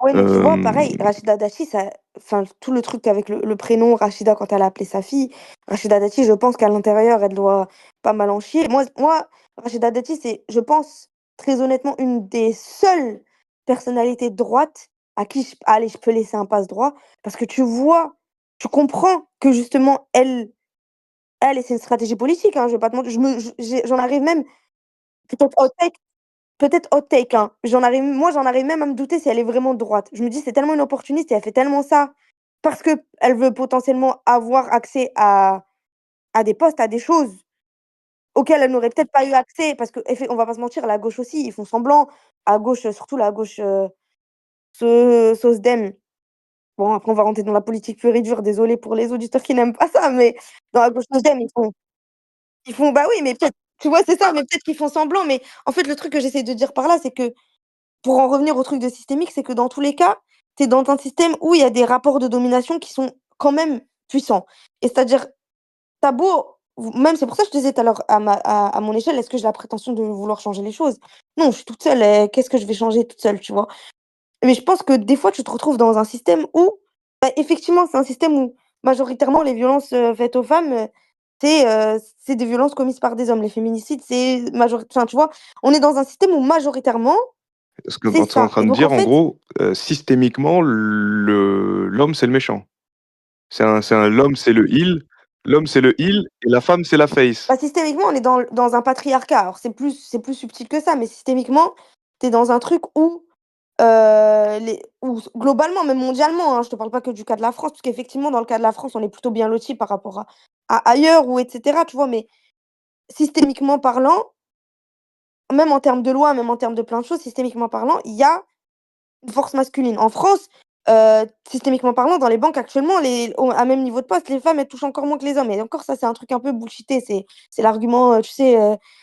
Oui, mais tu vois, Euh, pareil, Rachida Dati, ça enfin, tout le truc avec le prénom Rachida quand elle a appelé sa fille, Rachida Dati, je pense qu'à l'intérieur, elle doit pas mal en chier. Moi, Rachida Dati, c'est, je pense, très honnêtement, une des seules personnalités de droite à qui allez, je peux laisser un passe-droit, parce que tu vois, tu comprends que justement, et c'est une stratégie politique, hein, je vais pas te mentir, j'en arrive même, peut-être Peut-être hot take, hein. J'en arrive même à me douter si elle est vraiment de droite. Je me dis: «C'est tellement une opportuniste et elle fait tellement ça parce qu'elle veut potentiellement avoir accès à des postes, à des choses auxquelles elle n'aurait peut-être pas eu accès». Parce on va pas se mentir, la gauche aussi, ils font semblant. À gauche, surtout la gauche, SOSDEM. Bon, après on va rentrer dans la politique pure et dure, désolée pour les auditeurs qui n'aiment pas ça, mais dans la gauche SOSDEM, ils font bah oui, mais peut-être tu vois, c'est ça, mais peut-être qu'ils font semblant, mais en fait, le truc que j'essaie de dire par là, c'est que pour en revenir au truc de systémique, c'est que dans tous les cas, tu es dans un système où il y a des rapports de domination qui sont quand même puissants. Et c'est-à-dire, tu beau même c'est pour ça que je te disais tout à l'heure, à mon échelle, est-ce que j'ai la prétention de vouloir changer les choses? Non, je suis toute seule et qu'est-ce que je vais changer toute seule, tu vois? Mais je pense que des fois, tu te retrouves dans un système où, bah, effectivement, c'est un système où majoritairement les violences, faites aux femmes, c'est des violences commises par des hommes. Les féminicides, c'est enfin, tu vois? On est dans un système où majoritairement, Ce que c'est tu es en ça train et de donc en dire, en fait, gros, systémiquement, l'homme, c'est le méchant. L'homme, c'est le heel et la femme, c'est la face. bah, systémiquement, on est dans un patriarcat. Alors c'est plus subtil que ça, mais systémiquement, tu es dans un truc où, globalement, même mondialement, hein, je te parle pas que du cas de la France, parce qu'effectivement, dans le cas de la France, on est plutôt bien lotis par rapport à ailleurs ou et cetera, tu vois? Mais systémiquement parlant, même en termes de loi, même en termes de plein de choses, systémiquement parlant, il y a une force masculine. En France, systémiquement parlant, dans les banques actuellement, à même niveau de poste, les femmes, elles touchent encore moins que les hommes et encore ça, c'est un truc un peu bullshité. C'est l'argument, tu sais,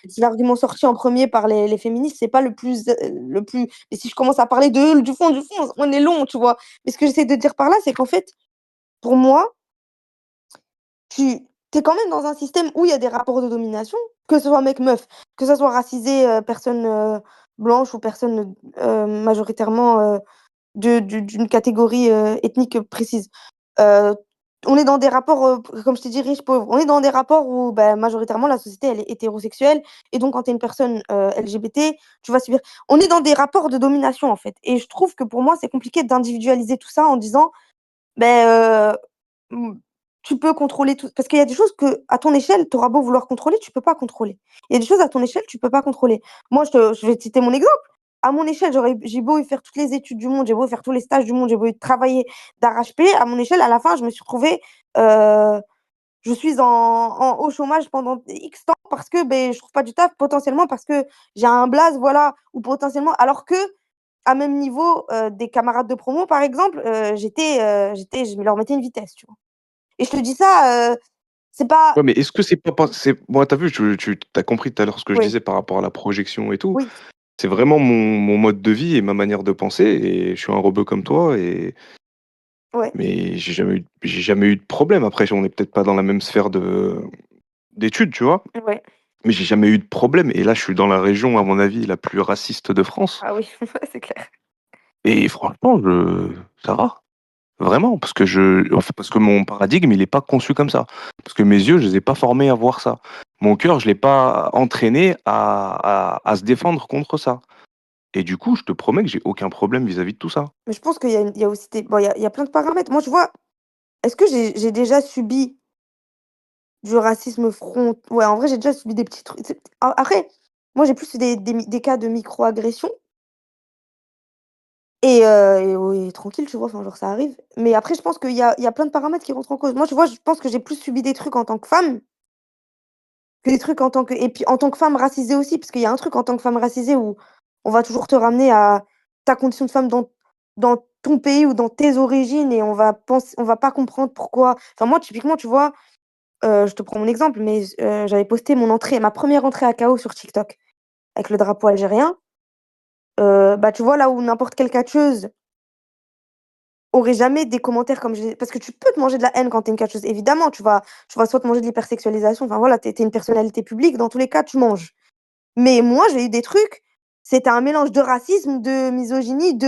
c'est l'argument sorti en premier par les féministes, c'est pas le plus et si je commence à parler du fond, on est long, tu vois? Mais ce que j'essaie de dire par là, c'est qu'en fait, pour moi, tu es quand même dans un système où il y a des rapports de domination, que ce soit mec-meuf, que ça soit racisé, personne, blanche ou personne, majoritairement, d'une catégorie, ethnique précise. Heu, on est dans des rapports, comme je t'ai dit, riches-pauvres. On est dans des rapports où, bah, majoritairement, la société, elle est hétérosexuelle et donc quand tu es une personne, LGBT, tu vas subir on est dans des rapports de domination, en fait et je trouve que pour moi, c'est compliqué d'individualiser tout ça en disant: «Beh, mmh, tu peux contrôler tout» parce qu'il y a des choses que à ton échelle, tu auras beau vouloir contrôler, tu peux pas contrôler. Il y a des choses à ton échelle, tu peux pas contrôler. Moi, je vais te citer mon exemple. À mon échelle, j'ai beau y faire toutes les études du monde, j'ai beau faire tous les stages du monde, j'ai beau y travailler d'arrache-pied, à mon échelle, à la fin, je me suis retrouvée, je suis en au chômage pendant X temps parce que, beh, je trouve pas du taf, potentiellement parce que j'ai un blaze, voilà, ou potentiellement alors que à même niveau, des camarades de promo, par exemple, je leur mettais une vitesse, tu vois? Et je te dis ça, c'est pas Ouais, mais est-ce que c'est pas c'est moi, tu vu, tu as compris tout à l'heure ce que je oui, disais par rapport à la projection et tout. oui, C'est vraiment mon mode de vie et ma manière de penser et je suis un rebeu comme toi ouais, mais j'ai jamais eu de problème. Après, on est peut-être pas dans la même sphère d'études, tu vois? ouais. Mais j'ai jamais eu de problème et là, je suis dans la région, à mon avis, la plus raciste de France Ah oui, c'est clair. et franchement, ça va. Vraiment, parce que mon paradigme, il est pas conçu comme ça. Parce que mes yeux, je les ai pas formés à voir ça. Mon cœur, je l'ai pas entraîné à se défendre contre ça. Et du coup, je te promets que j'ai aucun problème vis-à-vis de tout ça. Mais je pense qu'il y a aussi des bon, il y a plein de paramètres. Moi, tu vois, est-ce que j'ai déjà subi du racisme ouais, en vrai, j'ai déjà subi des petits trucs. Après, moi, j'ai plus des cas de micro-agressions et oui, tranquille, tu vois? Enfin, genre, ça arrive. Mais après, je pense qu'il y a plein de paramètres qui rentrent en cause. Moi, tu vois, je pense que j'ai plus subi des trucs en tant que femme que des trucs en tant que et puis en tant que femme racisée aussi, parce qu'il y a un truc en tant que femme racisée où on va toujours te ramener à ta condition de femme dans ton pays ou dans tes origines et on va pas comprendre pourquoi enfin, moi, typiquement, tu vois, je te prends mon exemple, mais j'avais posté ma première entrée à KO sur TikTok avec le drapeau algérien. Bah, tu vois, là où n'importe quelle catcheuse aurait jamais des commentaires comme j'ai parce que tu peux te manger de la haine quand tu es une catcheuse, évidemment, tu vas soit te manger de l'hypersexualisation, enfin voilà, tu es une personnalité publique, dans tous les cas, tu manges. Mais moi, j'ai eu des trucs, c'était un mélange de racisme, de misogynie,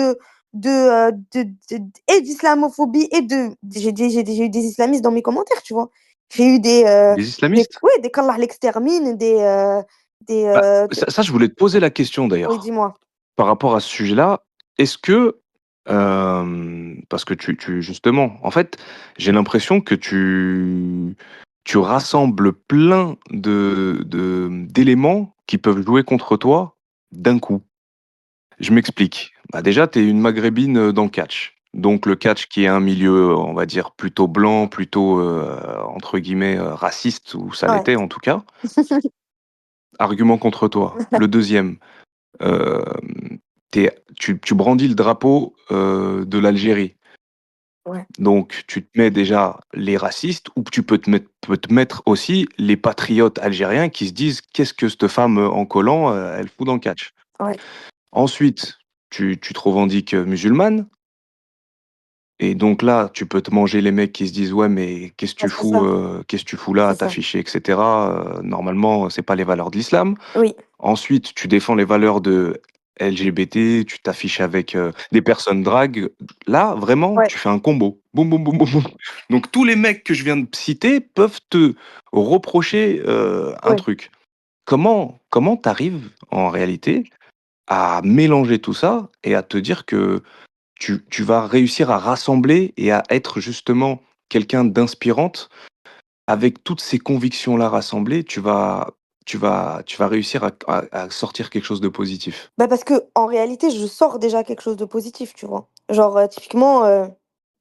et d'islamophobie et j'ai eu des islamistes dans mes commentaires, tu vois? J'ai eu Les islamistes? ouais, des qu'Allah l'extermine, Bah, des ça, je voulais te poser la question oui, d'ailleurs. dis-moi? Par rapport à ce sujet-là, est-ce que, parce que justement, en fait, j'ai l'impression que tu rassembles plein d'éléments qui peuvent jouer contre toi d'un coup. Je m'explique. Bah, déjà, tu es une maghrébine, dans le catch. Donc le catch qui est un milieu, on va dire plutôt blanc, plutôt, entre guillemets, «raciste» ou ça Ouais. l'était en tout cas. Argument contre toi. Le deuxième. Tu brandis le drapeau, de l'Algérie. Ouais, Donc tu te mets déjà les racistes ou tu peux te mettre aussi les patriotes algériens qui se disent: «Qu'est-ce que cette femme, en collant, elle fout dans le catch?» ouais, Ensuite, tu te revendiques, musulmane et donc là, tu peux te manger les mecs qui se disent: «Ouais, mais ouais, c'est ça, qu'est-ce que tu fous là à c'est ça. t'afficher et cetera, normalement, c'est pas les valeurs de l'islam». Oui, Ensuite, tu défends les valeurs de LGBT, tu t'affiches avec des personnes drag. Là, vraiment, Ouais, tu fais un combo. Boum, boum, boum, boum, boum. Donc tous les mecs que je viens de citer peuvent te reprocher un ouais. truc. Comment t'arrives en réalité à mélanger tout ça et à te dire que tu vas réussir à rassembler et à être justement quelqu'un d'inspirante avec toutes ces convictions-là rassemblées, tu vas réussir à sortir quelque chose de positif. Bah, parce que en réalité, je sors déjà quelque chose de positif, tu vois? Genre, typiquement,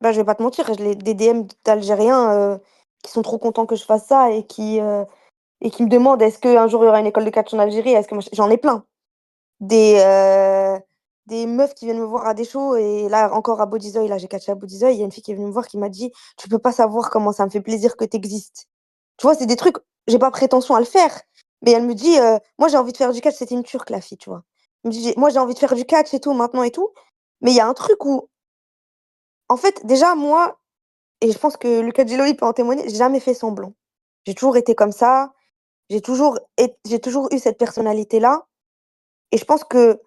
bah, je vais pas te mentir, j'ai des DM d'Algériens, qui sont trop contents que je fasse ça et qui me demandent: «Est-ce qu'un jour il y aura une école de catch en Algérie? Est-ce que machin?» J'en ai plein. Des, des meufs qui viennent me voir à des shows et là encore à Bodizoy, là j'ai catché à Bodizoy, il y a une fille qui est venue me voir qui m'a dit: «Tu peux pas savoir comment ça me fait plaisir que tu existes». Tu vois? C'est des trucs, j'ai pas prétention à le faire, mais elle me dit, «Moi j'ai envie de faire du catch», c'était une Turque la fille, tu vois? Elle me dit: «Moi j'ai envie de faire du catch et tout maintenant et tout», mais il y a un truc où en fait déjà moi et je pense que Lucas Djellouli peut en témoigner, j'ai jamais fait semblant. J'ai toujours été comme ça, j'ai toujours eu cette personnalité-là et je pense que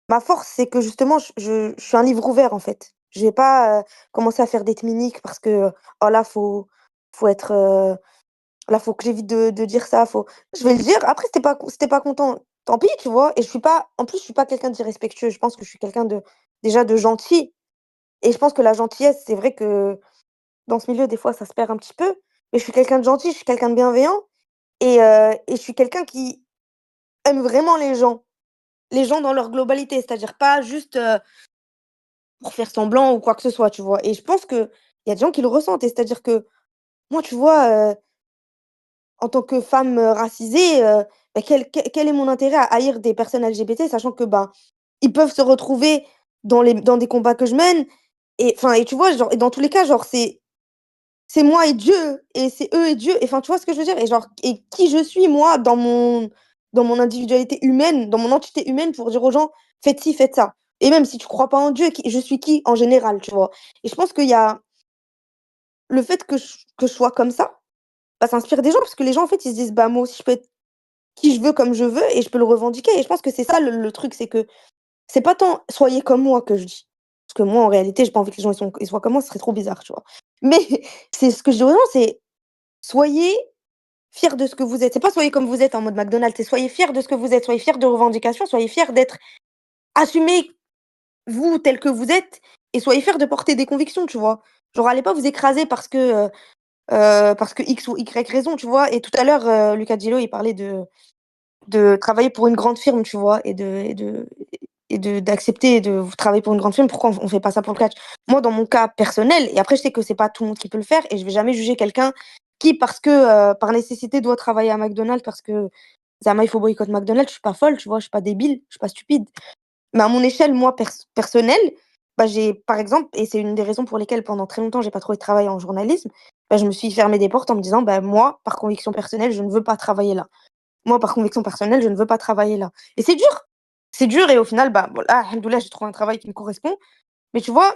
ma force, c'est que justement, je suis un livre ouvert, en fait. Je vais pas, commencer à faire des tminiques parce que, oh là, faut être, là, faut que j'évite de dire ça, faut je vais le dire. Après, si tu pas content, tant pis, tu vois? Et je suis pas en plus, je suis pas quelqu'un d'irrespectueux. Je pense que je suis quelqu'un de déjà de gentil et je pense que la gentillesse, c'est vrai que dans ce milieu, des fois, ça se perd un petit peu, mais je suis quelqu'un de gentil, je suis quelqu'un de bienveillant et je suis quelqu'un qui aime vraiment les gens dans leur globalité, c'est-à-dire pas juste, pour faire semblant ou quoi que ce soit, tu vois? Et je pense qu'il y a des gens qui le ressentent et c'est-à-dire que moi, tu vois, en tant que femme, racisée, bah, quel est mon intérêt à haïr des personnes LGBT sachant que, ben, ils peuvent se retrouver dans des combats que je mène et enfin et tu vois, genre et dans tous les cas, genre, c'est moi et Dieu et c'est eux et Dieu et enfin, tu vois ce que je veux dire? Et genre et qui je suis moi dans mon individualité humaine, dans mon entité humaine pour dire aux gens: «Faites ci, faites ça» et même si tu crois pas en Dieu, qui je suis qui en général, tu vois? Et je pense qu'il y a le fait que je sois comme ça, bah, ça inspire des gens parce que les gens, en fait, ils se disent: «Bah, moi aussi je peux être qui je veux, comme je veux et je peux le revendiquer» et je pense que c'est ça le truc, c'est que c'est pas tant: «Soyez comme moi» que je dis. Parce que moi, en réalité, j'ai pas envie que les gens ils soient comme moi, ce serait trop bizarre, tu vois? Mais c'est ce que je dis aux gens, c'est: «Soyez fiers de ce que vous êtes». C'est pas soyez comme vous êtes en mode McDonald's, c'est soyez fiers de ce que vous êtes, soyez fiers de revendications, soyez fiers d'être assumez vous tel que vous êtes et soyez fiers de porter des convictions, tu vois? Genre allez pas vous écraser parce que X ou Y raison, tu vois? Et tout à l'heure, Lucas Djello, il parlait de travailler pour une grande firme, tu vois? Et d'accepter de travailler pour une grande firme, pourquoi on fait pas ça pour le catch? Moi, dans mon cas personnel et après je sais que c'est pas tout le monde qui peut le faire et je vais jamais juger quelqu'un qui, parce que, par nécessité doit travailler à McDonald's parce que Zama, il faut boycotter McDonald's, je suis pas folle, tu vois? Je suis pas débile, je suis pas stupide. Mais à mon échelle, moi, personnelle, bah, j'ai par exemple et c'est une des raisons pour lesquelles pendant très longtemps j'ai pas trouvé de travail en journalisme, bah, je me suis fermé des portes en me disant: «Bah, moi, par conviction personnelle, je ne veux pas travailler là. Moi, par conviction personnelle, je ne veux pas travailler là» et c'est dur! C'est dur et au final, bah, voilà, alhamdoulilah, j'ai trouvé un travail qui me correspond. Mais tu vois,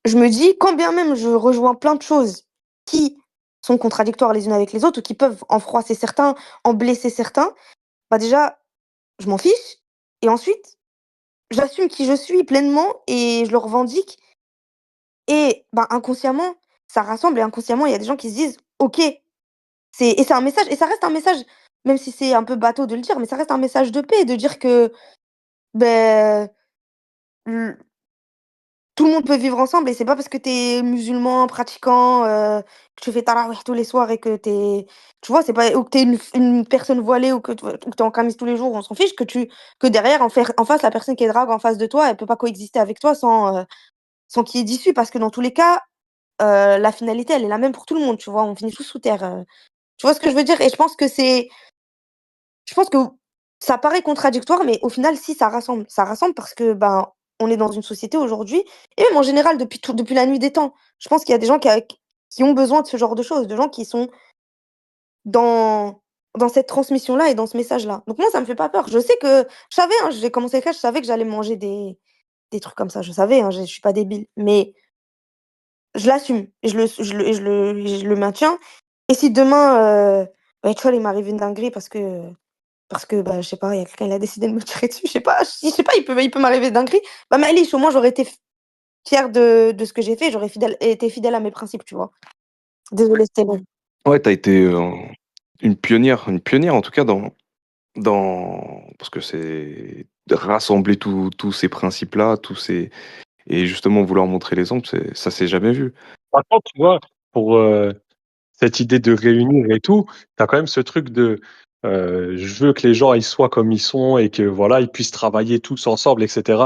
je me dis, quand bien même je rejoins plein de choses qui sont contradictoires les unes avec les autres ou qui peuvent en froisser certains, en blesser certains, bah, déjà, je m'en fiche et ensuite, j'assume qui je suis pleinement et je le revendique et bah, inconsciemment, ça rassemble et inconsciemment, il y a des gens qui se disent: «OK». C'est un message et ça reste un message, même si c'est un peu bateau de le dire, mais ça reste un message de paix, de dire que, beh, l tout le monde peut vivre ensemble et c'est pas parce que tu es musulman, pratiquant, que tu fais tarawih tous les soirs et que tu es tu vois? C'est pas ou que tu es une personne voilée ou que tu es en camis tous les jours, on s'en fiche que derrière en face, la personne qui est drague en face de toi, elle peut pas coexister avec toi sans qu'il y ait d'issue parce que dans tous les cas, la finalité, elle est la même pour tout le monde, tu vois? On finit tous sous terre, tu vois ce que je veux dire? Et je pense que ça paraît contradictoire, mais au final, si, ça rassemble. Ça rassemble parce que, ben, on est dans une société aujourd'hui et même en général depuis la nuit des temps. Je pense qu'il y a des gens qui ont besoin de ce genre de choses, de gens qui sont dans dans cette transmission-là et dans ce message-là. Donc moi, ça me fait pas peur. Je savais, hein, j'ai commencé le catch, je savais que j'allais manger des trucs comme ça. Je savais, hein, je suis pas débile. Mais je l'assume et je le maintiens et si demain, bah, tu vois, il m'arrive une dinguerie parce que parce que, bah, je sais pas, il y a quelqu'un, il a décidé de me tirer dessus, je sais pas, il peut m'arriver des dingueries. Bah, Maëlys, au moins, j'aurais été fière de ce que j'ai fait, j'aurais été fidèle à mes principes, tu vois? Désolée, c'était long. Ouais, tu as été, une pionnière en tout cas parce que c'est de rassembler tous ces principes-là, tous ces et justement vouloir montrer l'exemple, ça s'est jamais vu. Par contre, tu vois, pour cette idée de réunir et tout, tu as quand même ce truc de je veux que les gens ils soient comme ils sont et que voilà, ils puissent travailler tous ensemble, etc.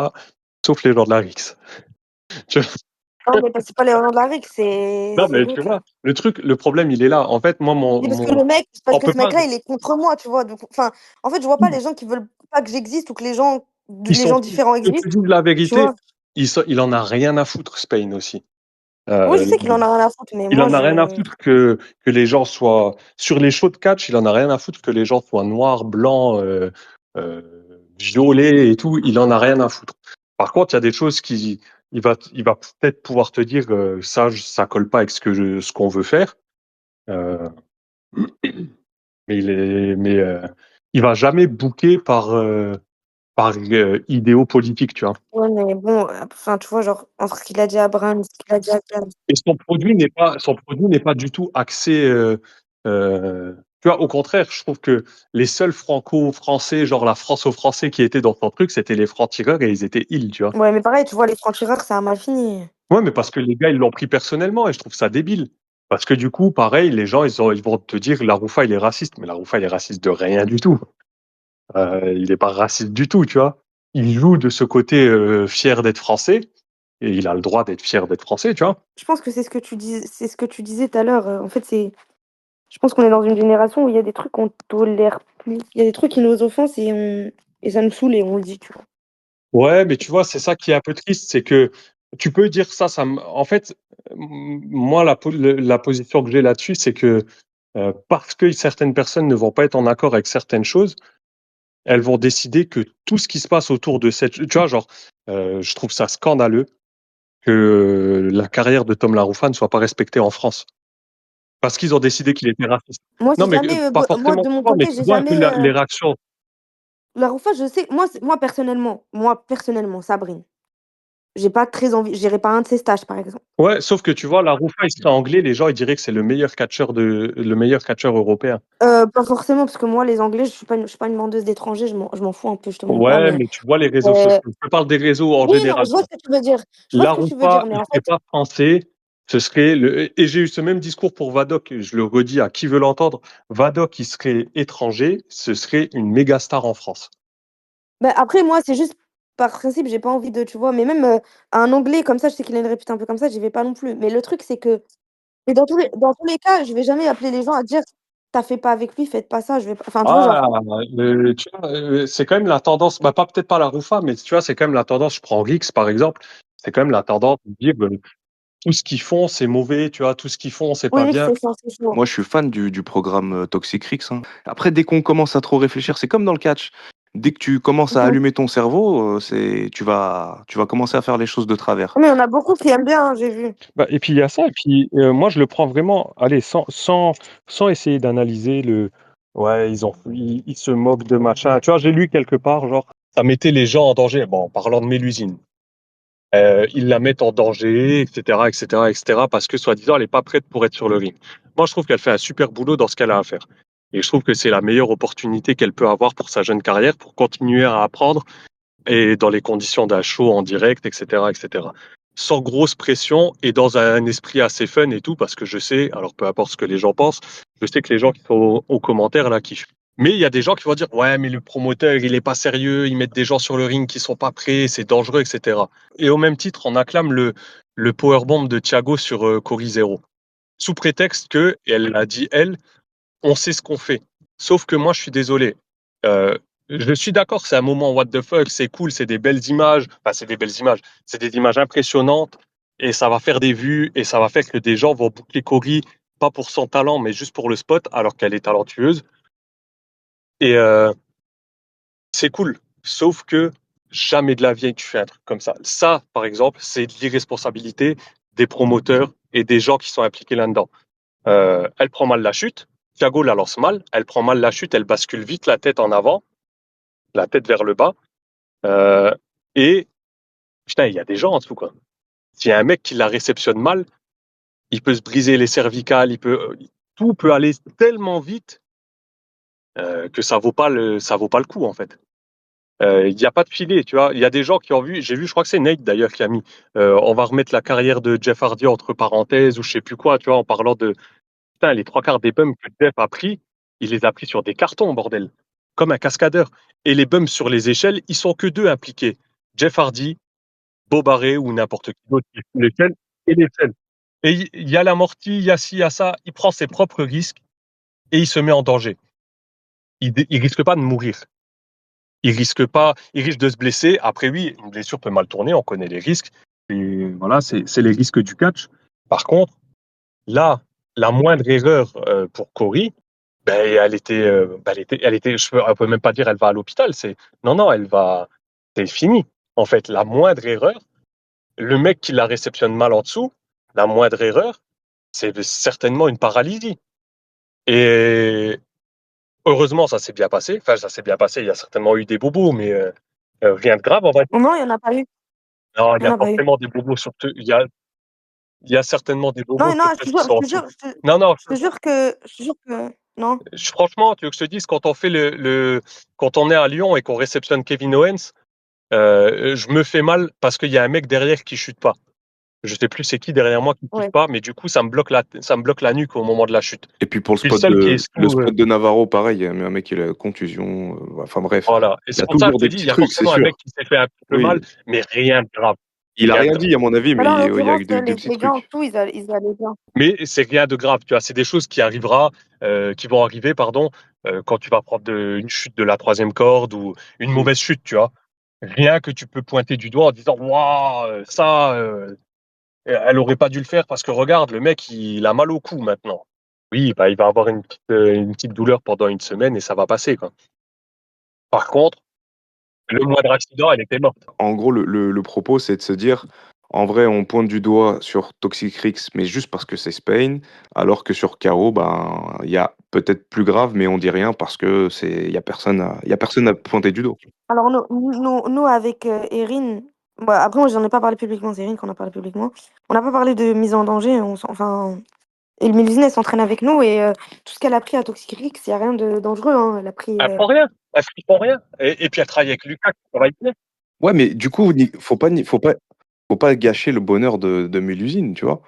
Sauf les gens de la RIX. Tu vois. Non, mais c'est pas les Hollandais avec, Non, c'est mais tu l'autre, vois, là. le problème, il est là. En fait, moi, Mais parce on que peut ce pas, mec-là, il est contre moi, tu vois? Donc, enfin, en fait, je vois pas les gens qui veulent pas que j'existe ou que ils les s'en gens foutent. différents Que tu existent, dises la tu vérité, vois? il en a rien à foutre, Spain aussi. Oui, je Euh, sais qu'il en a rien à foutre, mais il moi, en a rien à je foutre que les gens soient sur les shows de catch. Il en a rien à foutre que les gens soient noirs, blancs, euh, violets et tout. Il en a rien à foutre. Par contre, il y a des choses il va peut-être pouvoir te dire ça colle pas avec ce qu'on veut faire. Euh, mais il va jamais bouquer par idéaux politiques, tu vois. ouais, mais bon, enfin, tu vois, genre, entre ce qu'il a dit à Brahms, ce qu'il a dit à Gad. Et son produit n'est pas du tout axé. Tu vois, au contraire, je trouve que les seuls franco-français, genre la France aux Français qui étaient dans son truc, c'était les francs-tireurs et ils étaient îles, tu vois. Ouais, mais pareil, tu vois, les francs-tireurs, ça a mal fini. Ouais, mais parce que les gars, ils l'ont pris personnellement et je trouve ça débile. Parce que du coup, pareil, les gens, ils vont te dire la Roufa, il est raciste. Mais la Roufa, il est raciste de rien du tout. Il n'est pas raciste du tout, tu vois. Il joue de ce côté fier d'être français et il a le droit d'être fier d'être français, tu vois. Je pense que c'est ce que tu disais tout à l'heure. En fait, je pense qu'on est dans une génération où il y a des trucs qu'on tolère plus. Il y a des trucs qui nous offensent et ça nous saoule et on le dit, tu vois. Ouais, mais tu vois, c'est ça qui est un peu triste, c'est que tu peux dire ça, en fait, moi, la position que j'ai là-dessus, c'est que parce que certaines personnes ne vont pas être en accord avec certaines choses, elles vont décider que tout ce qui se passe autour de cette... Tu vois, genre, je trouve ça scandaleux que la carrière de Tom LaRoufa ne soit pas respectée en France. Parce qu'ils ont décidé qu'il était raciste. Moi, Non, j'ai mais jamais, pas moi, forcément de mon toi, mais côté, tu j'ai vois un peu jamais. les réactions. La Roufa, je sais, moi, personnellement, Sabrine, j'ai pas très envie, j'irai pas à un de ses stages, par exemple. Ouais, sauf que tu vois, LaRoufa, il serait anglais, les gens, ils diraient que c'est le meilleur catcheur européen. Pas forcément, parce que moi, les Anglais, je suis pas une vendeuse d'étrangers, je m'en fous un peu, je te mens pas, Ouais, mais mais tu vois les réseaux euh, sociaux. Je parle des réseaux en oui, non, mais général. je vois ce que tu veux dire. Je vois ce que tu veux Laroupa, dire, mais il en serait fait, pas français. Ce serait et j'ai eu ce même discours pour Vadok. Je le redis à qui veut l'entendre. Vadok, il serait étranger. Ce serait une méga star en France. bah, après, moi, c'est juste par principe, j'ai pas envie de, tu vois, mais même un Anglais comme ça, je sais qu'il a une réputation un peu comme ça, j'y vais pas non plus. Mais le truc, c'est que, mais dans tous les cas, je vais jamais appeler les gens à dire, t'as fait pas avec lui, faites pas ça. Je vais, enfin, tu vois, Ah, genre. tu vois, c'est quand même la tendance. Bah, pas peut-être pas la Roufa, mais tu vois, c'est quand même la tendance. Je prends Rix par exemple. C'est quand même la tendance de dire tout ce qu'ils font, c'est mauvais. Tu vois, tout ce qu'ils font, c'est pas Oui, bien. c'est chaud. Moi, je suis fan du programme Toxic Rix, hein. Après, dès qu'on commence à trop réfléchir, c'est comme dans le catch. Dès que tu commences à Mhm. allumer ton cerveau, tu vas commencer à faire les choses de travers. Mais il y en a beaucoup qui aiment bien, hein, j'ai vu. Bah, et puis il y a ça, et puis moi je le prends vraiment, allez, sans essayer d'analyser ouais, ils se moquent de machin. Tu vois, j'ai lu quelque part, genre, ça mettait les gens en danger. Bon, en parlant de Mélusine, ils la mettent en danger, etc., etc., etc., parce que soi-disant, elle n'est pas prête pour être sur le ring. Moi, je trouve qu'elle fait un super boulot dans ce qu'elle a à faire. Et je trouve que c'est la meilleure opportunité qu'elle peut avoir pour sa jeune carrière, pour continuer à apprendre et dans les conditions d'un show en direct, etc., etc. Sans grosse pression et dans un esprit assez fun et tout, parce que je sais, alors peu importe ce que les gens pensent, je sais que les gens qui sont aux commentaires là kiffent. Mais il y a des gens qui vont dire ouais, mais le promoteur il est pas sérieux, ils mettent des gens sur le ring qui sont pas prêts, c'est dangereux, etc. Et au même titre, on acclame le powerbomb de Thiago sur Cory Zero, sous prétexte que, et elle l'a dit elle, on sait ce qu'on fait. Sauf que moi, je suis désolé. Euh, je suis d'accord, c'est un moment what the fuck, c'est cool, c'est des belles images. Enfin, c'est des belles images. C'est des images impressionnantes et ça va faire des vues et ça va faire que des gens vont boucler Cory, pas pour son talent, mais juste pour le spot, alors qu'elle est talentueuse. Et c'est cool. Sauf que jamais de la vie tu fais un truc comme ça. Ça, par exemple, c'est de l'irresponsabilité des promoteurs et des gens qui sont impliqués là-dedans. Elle prend mal la chute. Thiago la lance mal, elle prend mal la chute, elle bascule vite la tête en avant, la tête vers le bas. Et putain, il y a des gens en dessous, quoi. S'il y a un mec qui la réceptionne mal, il peut se briser les cervicales, tout peut aller tellement vite que ça vaut pas le coup, en fait. Il n'y a pas de filet, tu vois. Il y a des gens qui ont vu, j'ai vu, je crois que c'est Nate d'ailleurs qui a mis, on va remettre la carrière de Jeff Hardy entre parenthèses ou je sais plus quoi, tu vois, en parlant de, putain, les trois quarts des bums que Jeff a pris, il les a pris sur des cartons, bordel, comme un cascadeur. Et les bums sur les échelles, ils sont que deux impliqués. Jeff Hardy, Beau Barré ou n'importe qui d'autre qui fout l'échelle et l'échelle. Et il y a l'amorti, il y a ci, il y a ça, il prend ses propres risques et il se met en danger. Il risque pas de mourir. Il risque pas, il risque de se blesser. Après, oui, une blessure peut mal tourner, on connaît les risques. Et voilà, c'est les risques du catch. Par contre, là, la moindre erreur pour Cory, ben, on peut même pas dire elle va à l'hôpital. Non, c'est fini. En fait, la moindre erreur, le mec qui la réceptionne mal en dessous, la moindre erreur, c'est certainement une paralysie. Et heureusement, ça s'est bien passé. Enfin, ça s'est bien passé. Il y a certainement eu des bobos, mais rien de grave, on va dire. Non, il n'y en a pas eu. Non, il Il y n'y a en a pas eu. forcément des bobos sur il y a certainement des bobos Non, sur non, ceux qui sont en dessous. Non, je te jure que, non. franchement, tu veux que je te dise, quand on est à Lyon et qu'on réceptionne Kevin Owens, je me fais mal parce qu'il y a un mec derrière qui chute pas. Je sais plus c'est qui derrière moi qui chute Ouais. pas, mais du coup, ça me bloque la nuque au moment de la chute. Et puis pour Puis le seul qui est le sous, spot de Navarro, pareil, il y a un mec qui a la contusion. Enfin bref, voilà. Et il y c'est a pour ça que toujours je te des dis, il petits y a trucs, c'est forcément un mec sûr. qui s'est fait un petit peu mal, Oui. mais rien de grave. Il a Rien de rien grave. dit, à mon avis, Mais mais là, en il y a l'occurrence, des petits les gars en trucs. dessous, ils allaient bien. Mais c'est rien de grave, tu vois. C'est des choses qui vont arriver, pardon, quand tu vas prendre une chute de la troisième corde ou une Mm. mauvaise chute, tu vois. Rien que tu peux pointer du doigt en disant, waouh, ça, elle aurait pas dû le faire parce que regarde, le mec, il a mal au cou maintenant. Oui, bah, il va avoir une petite douleur pendant une semaine et ça va passer, quoi. Par contre, le moindre accident, elle était morte. En gros, le propos, c'est de se dire, en vrai, on pointe du doigt sur Toxic Rix, mais juste parce que c'est Spain, alors que sur KO, ben, il y a peut-être plus grave, mais on dit rien parce que il y a personne à pointer du doigt. Alors, nous avec Erin, après, moi, j'en ai pas parlé publiquement, c'est Erin qu'on a parlé publiquement. On n'a pas parlé de mise en danger. Enfin, et Mélusine, elle s'entraîne avec nous et tout ce qu'elle a pris à Toxic Rix, il n'y a rien de dangereux, hein. Elle a pris. Elle prend rien. Elle flippe rien. Et puis elle travaille avec Lucas qui travaille bien. Ouais, mais du coup, faut pas gâcher le bonheur de Mélusine, tu vois.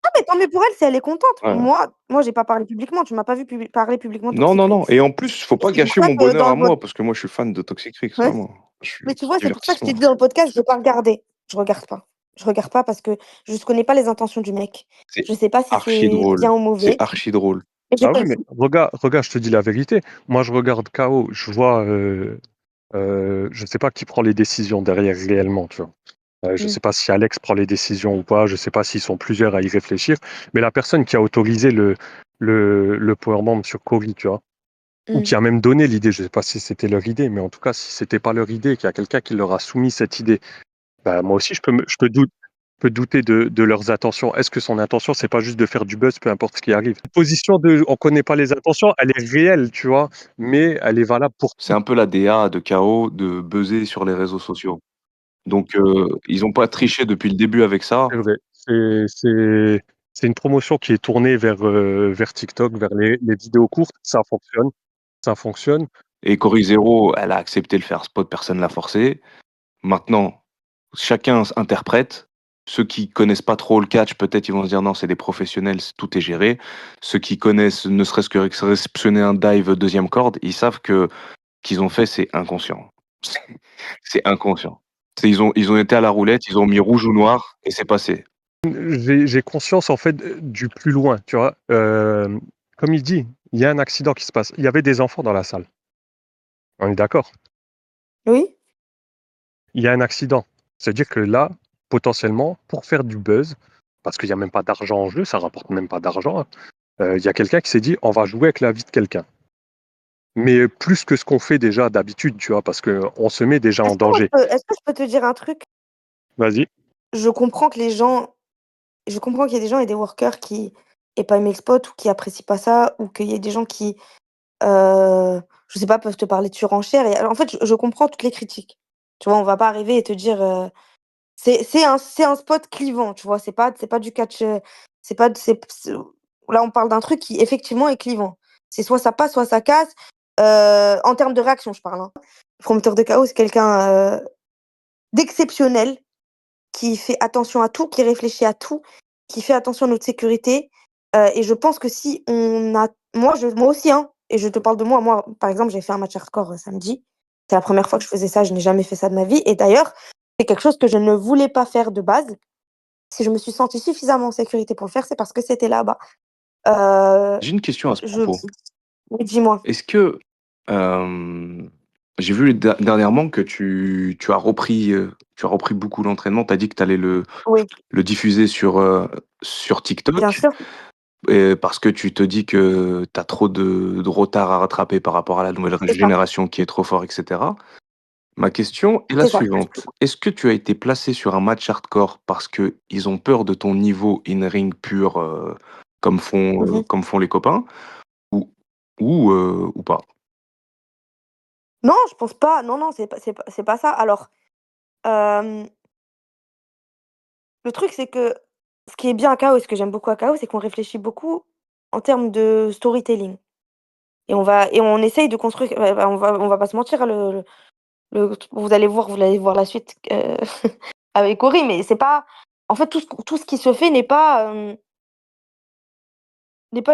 Ah, mais tant mieux pour elle si elle est contente. Ouais. Moi, j'ai pas parlé publiquement. Tu m'as pas vu parler publiquement de Non, Toxic non, Rix. non. Et en plus, faut Et pas c'est pour gâcher ça mon que bonheur dans à le pod- moi, parce que moi, je suis fan de Toxic Rix, Ouais. vraiment. Je suis Mais tu vois, c'est pour ça que je t'ai divertissement. dit dans le podcast, je vais pas regarder. Je regarde pas. Je regarde pas parce que je ne connais pas les intentions du mec. C'est Je sais pas si archi c'est drôle. bien ou C'est mauvais. archi drôle. Et j'ai Ah pas oui, le mais fou. regarde, je te dis la vérité. Moi, je regarde KO, je vois, je sais pas qui prend les décisions derrière réellement, tu vois. Je Mm. sais pas si Alex prend les décisions ou pas, je sais pas s'ils sont plusieurs à y réfléchir, mais la personne qui a autorisé le powerbomb sur Cory, tu vois, ou Mm. qui a même donné l'idée, je sais pas si c'était leur idée, mais en tout cas, si c'était pas leur idée, qu'il y a quelqu'un qui leur a soumis cette idée, bah, moi aussi, je peux douter de leurs intentions. Est-ce que son intention, c'est pas juste de faire du buzz, peu importe ce qui arrive? La position de on connaît pas les intentions, elle est réelle, tu vois, mais elle est valable pour C'est tout. un peu la DA de KO de buzzer sur les réseaux sociaux. Donc, ils ont pas triché depuis le début avec ça. C'est vrai. C'est une promotion qui est tournée vers TikTok, vers les vidéos courtes. Ça fonctionne. Ça fonctionne. Et Cory Zero, elle a accepté de faire spot, personne l'a forcé. Maintenant, chacun interprète. Ceux qui connaissent pas trop le catch, peut-être ils vont se dire non, c'est des professionnels, tout est géré. Ceux qui connaissent ne serait-ce que réceptionner un dive deuxième corde, ils savent que qu'ils ont fait, c'est inconscient. C'est inconscient. Ils ont été à la roulette, ils ont mis rouge ou noir et c'est passé. J'ai conscience en fait du plus loin, tu vois. Comme il dit, il y a un accident qui se passe. Il y avait des enfants dans la salle. On est d'accord. Oui. Il y a un accident. C'est-à-dire que là, potentiellement, pour faire du buzz, parce qu'il n'y a même pas d'argent en jeu, ça rapporte même pas d'argent, hein, il y a quelqu'un qui s'est dit, on va jouer avec la vie de quelqu'un. Mais plus que ce qu'on fait déjà d'habitude, tu vois, parce qu'on se met déjà en danger. Est-ce que je peux te dire un truc? Vas-y. Je comprends que je comprends qu'il y a des gens et des workers qui et pas aimer le spot ou qui apprécient pas ça ou qu'il y ait des gens qui, je sais pas, peuvent te parler de surenchère et en fait, je comprends toutes les critiques. Tu vois? On va pas arriver et te dire, c'est un spot clivant, tu vois? C'est pas du catch, c'est pas c'est là, on parle d'un truc qui effectivement est clivant. C'est soit ça passe, soit ça casse, en termes de réaction, je parle, hein. Le promoteur de chaos, c'est quelqu'un, d'exceptionnel, qui fait attention à tout, qui réfléchit à tout, qui fait attention à notre sécurité, et je pense que si on a moi aussi, hein, et je te parle de moi. Moi, par exemple, j'ai fait un match hardcore, samedi. C'est la première fois que je faisais ça, je n'ai jamais fait ça de ma vie et d'ailleurs, c'est quelque chose que je ne voulais pas faire de base. Si je me suis sentie suffisamment en sécurité pour le faire, c'est parce que c'était là-bas. Heu, J'ai une question à ce je propos. Oui, dis-moi? Est-ce que, j'ai vu dernièrement que tu as repris beaucoup l'entraînement. Tu as dit que tu allais Oui, le diffuser sur bien TikTok, sûr, parce que tu te dis que tu as trop de retard à rattraper par rapport à la nouvelle c'est ça, génération qui est trop fort et cetera. Ma question est la c'est ça. suivante: est-ce que tu as été placé sur un match hardcore parce qu'ils ont peur de ton niveau in-ring pur, Mmh mh. comme font les copains ou ou pas? Non, je pense pas. Non, non, c'est pas ça. Alors, hem, le truc, c'est que ce qui est bien à KO et ce que j'aime beaucoup à KO, c'est qu'on réfléchit beaucoup en termes de storytelling et on essaye de construire, on va pas se mentir, vous allez voir la suite, avec Cory, mais c'est pas en fait, tout ce qui se fait n'est pas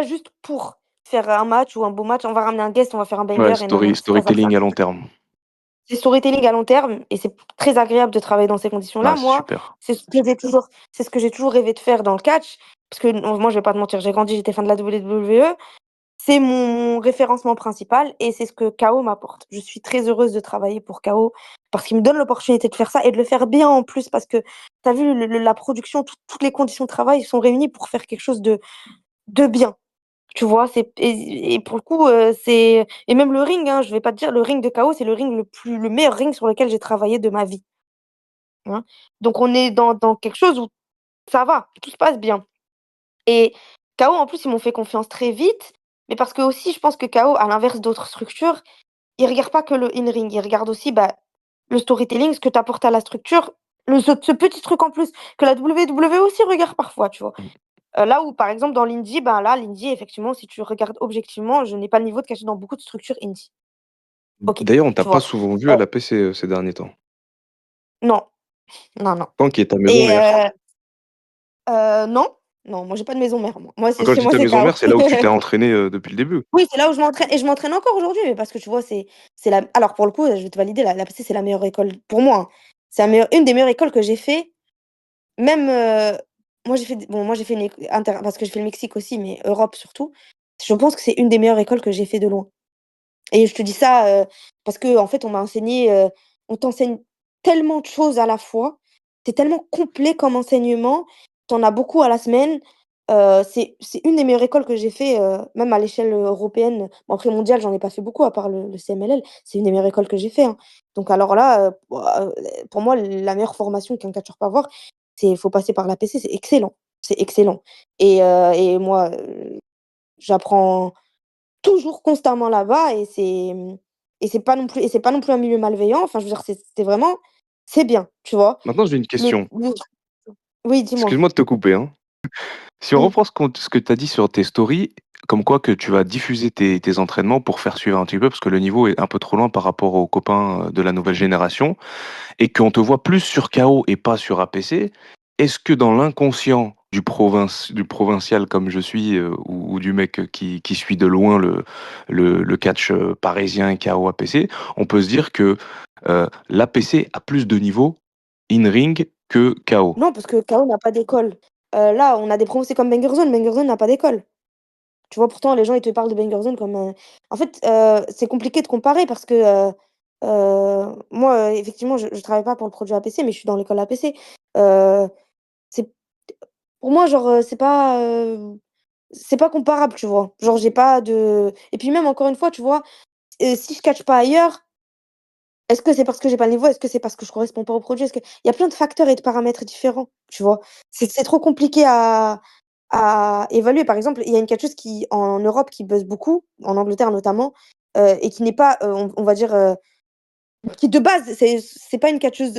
juste pour faire un match ou un beau match. On va ramener un guest, on va faire un Ouais, banger et non, non, c'est pas comme ça. storytelling à long terme. C'est storytelling à long terme et c'est très agréable de travailler dans ces Ah, conditions-là. c'est Moi, super. c'est ce que j'ai toujours rêvé de faire dans le catch, parce que non, moi, je vais pas te mentir, j'ai grandi, j'étais fan de la WWE. C'est mon référencement principal et c'est ce que KO m'apporte. Je suis très heureuse de travailler pour KO parce qu'il me donne l'opportunité de faire ça et de le faire bien en plus parce que tu as vu la production, toutes les conditions de travail sont réunies pour faire quelque chose de bien. Tu vois? Et pour le coup, c'est et même le ring, hein, je vais pas te dire, le ring de KO, c'est le meilleur ring sur lequel j'ai travaillé de ma vie, hein. Donc on est dans quelque chose où ça va, tout se passe bien et KO, en plus, ils m'ont fait confiance très vite, mais parce que aussi je pense que KO, à l'inverse d'autres structures, ils regardent pas que le in-ring, ils regardent aussi, bah, le storytelling, ce que tu apportes à la structure, ce petit truc en plus que la WWE aussi regarde parfois, tu vois? Mmh. Là où, par exemple, dans l'indie, ben, là, l'indie, effectivement, si tu regardes objectivement, je n'ai pas le niveau de cacher dans beaucoup de structures indie. OK, D'ailleurs, on t'a tu pas vois? souvent vu Heu, à la PC, ces derniers temps. non, non, non Tant qui est ta maison et mère. non, non, moi, j'ai pas de maison mère, moi. Moi, c'est Quand je chez dis moi, ta c'est maison KO. mère, c'est là où tu t'es entraîné, depuis le début. Oui, c'est là où je m'entraîne et je m'entraîne encore aujourd'hui, mais parce que tu vois, c'est la alors pour le coup, je vais te valider, la PC, c'est la meilleure école pour moi, hein. C'est la meilleure une des meilleures écoles que j'ai fait, même, moi, j'ai fait une éc inter parce que j'ai fait le Mexique aussi, mais Europe surtout. Je pense que c'est une des meilleures écoles que j'ai fait de loin. Et je te dis ça, parce qu'en fait, on m'a enseigné, on t'enseigne tellement de choses à la fois. C'est tellement complet comme enseignement. Tu en as beaucoup à la semaine. C'est une des meilleures écoles que j'ai fait, même à l'échelle, européenne. Bon après mondiale, j'en ai pas fait beaucoup à part le CMLL. C'est une des meilleures écoles que j'ai fait, hein. Donc alors là, pour moi, la meilleure formation qu'un catcheur peut avoir, il faut passer par l'APC, c'est excellent. C'est excellent et moi, j'apprends toujours constamment là-bas et c'est pas non plus un milieu malveillant. Enfin, je veux dire, c'est vraiment c'est bien, tu vois? Maintenant, j'ai une Le question. le Oui, dis-moi? Excuse-moi de te couper, hein. Si on Mmh. reprend ce que tu as dit sur tes stories, comme quoi que tu vas diffuser tes entraînements pour faire suivre un petit peu, parce que le niveau est un peu trop loin par rapport aux copains, de la nouvelle génération et qu'on te voit plus sur KO et pas sur APC, est-ce que dans l'inconscient du provincial comme je suis, ou du mec qui suit de loin le catch, parisien KO APC, on peut se dire que, l'APC a plus de niveau in-ring que KO? Non, parce que KO n'a pas d'école. Là, on a des promos, c'est comme Banger Zone. Banger Zone n'a pas d'école. Tu vois? Pourtant, les gens, ils te parlent de Banger Zone comme, en fait, c'est compliqué de comparer parce que, moi, effectivement, je travaille pas pour le produit APC, mais je suis dans l'école APC. Heu, c'est Pour moi, genre, c'est pas comparable, tu vois? Genre, j'ai pas de et puis même, encore une fois, tu vois, si je catch pas ailleurs, est-ce que c'est parce que j'ai pas le niveau? Est-ce que c'est parce que je corresponds pas au produit? Est-ce que il y a plein de facteurs et de paramètres différents, tu vois? C'est trop compliqué à évaluer. Par exemple, il y a une catcheuse qui en Europe qui buzz beaucoup, en Angleterre notamment, et qui n'est pas, on va dire, qui de base, c'est pas une catcheuse,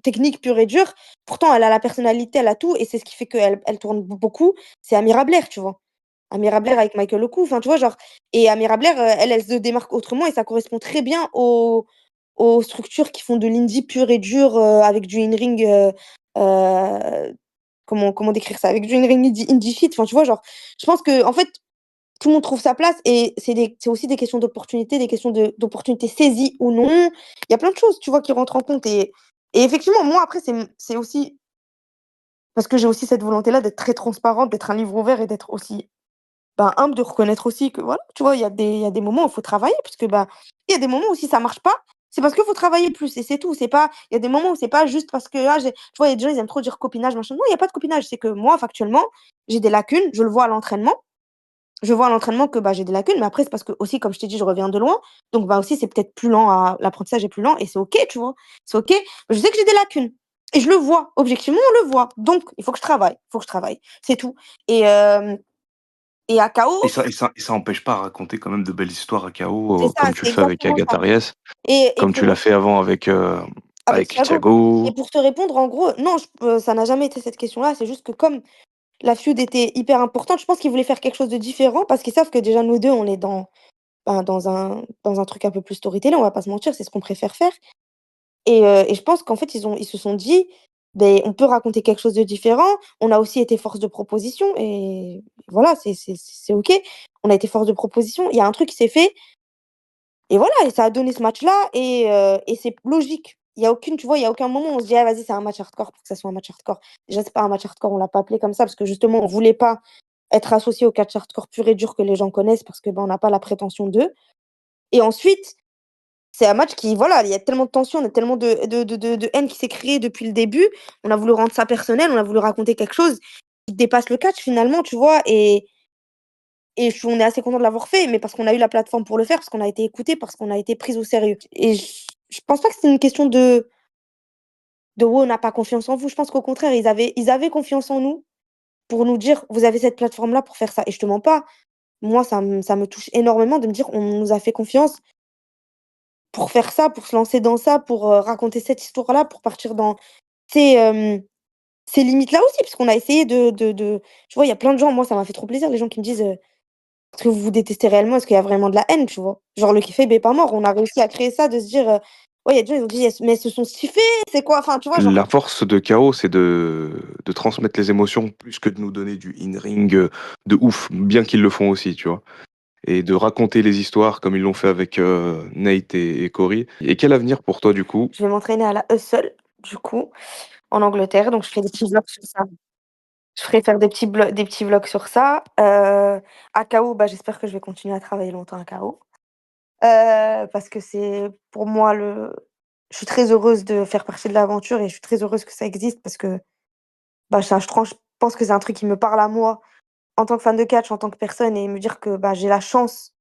technique pure et dure. Pourtant, elle a la personnalité, elle a tout et c'est ce qui fait qu'elle tourne beaucoup. C'est Amira Blair, tu vois? Amira Blair avec Michael Oku, enfin, tu vois, genre et Amira Blair, elle se démarque autrement et ça correspond très bien aux structures qui font de l'indie pur et dur, avec du in-ring, heu, comment décrire ça? Avec du in-ring indie shit, enfin, tu vois, genre, je pense qu'en fait, tout le monde trouve sa place et c'est aussi des questions d'opportunité, des questions d'opportunités saisies ou non. Il y a plein de choses, tu vois, qui rentrent en compte et effectivement, moi, après, c'est aussi parce que j'ai aussi cette volonté-là d'être très transparente, d'être un livre ouvert et d'être aussi, ben, humble, de reconnaître aussi que voilà, tu vois, il y a des moments où il faut travailler puisque, bah, il y a des moments où si ça marche pas, c'est parce qu'il faut travailler plus et c'est tout. C'est pas il y a des moments où c'est pas juste parce que, ah, j'ai tu vois, il y a des gens, ils aiment trop dire copinage, machin. Non, il y a pas de copinage, c'est que moi, factuellement, j'ai des lacunes, je le vois à l'entraînement. Je vois à l'entraînement que, bah, j'ai des lacunes, mais après c'est parce que aussi, comme je t'ai dit, je reviens de loin, donc bah, aussi c'est peut-être plus lent à l'apprentissage est plus lent et c'est OK, tu vois? C'est OK. Je sais que j'ai des lacunes et je le vois, objectivement, on le voit, donc il faut que je travaille, il faut que je travaille, c'est tout et à KO, Et ça empêche pas à raconter quand même de belles histoires à c'est KO, ça, comme tu c'est le fais avec exactement ça Agatha Reyes, et comme tu pour l'as fait avant avec avec Thiago et Thiago. pour te répondre, en gros, non, ça n'a jamais été cette question-là, c'est juste que comme la feud était hyper importante, je pense qu'ils voulaient faire quelque chose de différent parce qu'ils savent que déjà nous 2 on est ben, dans un truc un peu plus storytelling, on va pas se mentir, c'est ce qu'on préfère faire et je pense qu'en fait, ils se sont dit: ben on peut raconter quelque chose de différent». On a aussi été force de proposition et voilà, c'est OK. On a été force de proposition. Il y a un truc qui s'est fait et voilà et ça a donné ce match-là et c'est logique. Il y a aucune tu vois, il y a aucun moment où on se dit: «Ah vas-y, c'est un match hardcore pour que ça soit un match hardcore». Déjà, c'est pas un match hardcore, on l'a pas appelé comme ça parce que justement, on voulait pas être associé au catch hardcore pur et dur que les gens connaissent parce que, ben, on n'a pas la prétention d'eux et ensuite c'est un match qui voilà, il y a tellement de tension, on a tellement de haine qui s'est créée depuis le début. On a voulu rendre ça personnel, on a voulu raconter quelque chose qui dépasse le catch finalement, tu vois? On est assez content de l'avoir fait, mais parce qu'on a eu la plateforme pour le faire, parce qu'on a été écouté, parce qu'on a été pris au sérieux et je pense pas que c'est une question de: «Ouais, on n'a pas confiance en vous». Je pense qu'au contraire, ils avaient confiance en nous pour nous dire: «Vous avez cette plateforme-là pour faire ça» et je te mens pas, moi ça me touche énormément de me dire: «On nous a fait confiance». Pour faire ça, pour se lancer dans ça, pour, raconter cette histoire-là, pour partir dans ces, ces limites-là aussi, puisqu'on a essayé de tu vois, il y a plein de gens, moi ça m'a fait trop plaisir, les gens qui me disent, «Est-ce que vous vous détestez réellement? Est-ce qu'il y a vraiment de la haine?» tu vois? Genre le Kiffe est pas mort, on a réussi à créer ça, de se dire, ouais, il y a des gens, ils ont dit: «Mais elles se sont stiffées, c'est quoi?» enfin, tu vois, genre La force de KO, c'est de transmettre les émotions plus que de nous donner du in-ring, de ouf, bien qu'ils le font aussi, tu vois? Et de raconter les histoires comme ils l'ont fait avec, Nate et Cory. Et quel avenir pour toi, du coup? je vais m'entraîner à la Hustle, du coup, en Angleterre, donc je fais des petits vlogs sur ça. Je ferai faire des petits vlogs sur ça, à KO, bah, j'espère que je vais continuer à travailler longtemps à KO. Parce que c'est pour moi le je suis très heureuse de faire partie de l'aventure et je suis très heureuse que ça existe parce que, bah, je pense que c'est un truc qui me parle à moi en tant que fan de catch, en tant que personne et me dire que, bah, j'ai la chance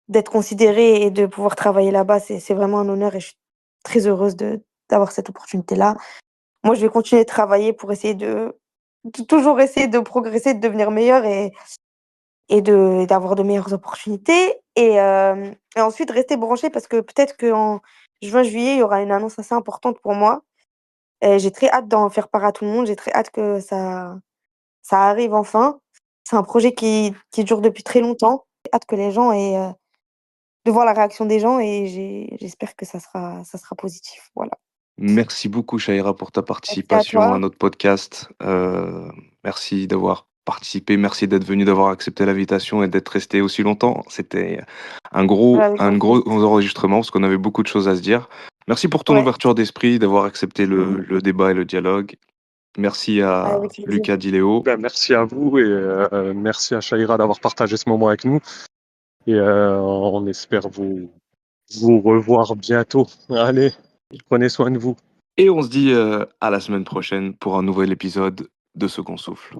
d'être considérée et de pouvoir travailler là-bas, c'est vraiment un honneur et je suis très heureuse d'avoir cette opportunité-là. Moi, je vais continuer de travailler pour essayer de toujours essayer de progresser, de devenir meilleure et d'avoir de meilleures opportunités et ensuite rester branchée parce que peut-être qu'en juin, juillet, il y aura une annonce assez importante pour moi et j'ai très hâte d'en faire part à tout le monde. J'ai très hâte que ça arrive enfin. C'est un projet qui dure depuis très longtemps. J'ai hâte que les gens aient, de voir la réaction des gens et j'espère que ça sera positif, voilà. Merci beaucoup, Shaira, pour ta Merci à participation à toi. notre podcast. Merci d'avoir participé, merci d'être venu, d'avoir accepté l'invitation et d'être resté aussi longtemps. C'était Avec un grand gros plaisir. enregistrement parce qu'on avait beaucoup de choses à se dire. Merci pour ton Ouais, ouverture d'esprit, d'avoir accepté le débat et le dialogue. Merci à avec plaisir. Lucas Diléo. Ben, merci à vous et merci à Shaira d'avoir partagé ce moment avec nous. Et on espère vous revoir bientôt. Allez, prenez soin de vous. Et on se dit à la semaine prochaine pour un nouvel épisode de Second Souffle.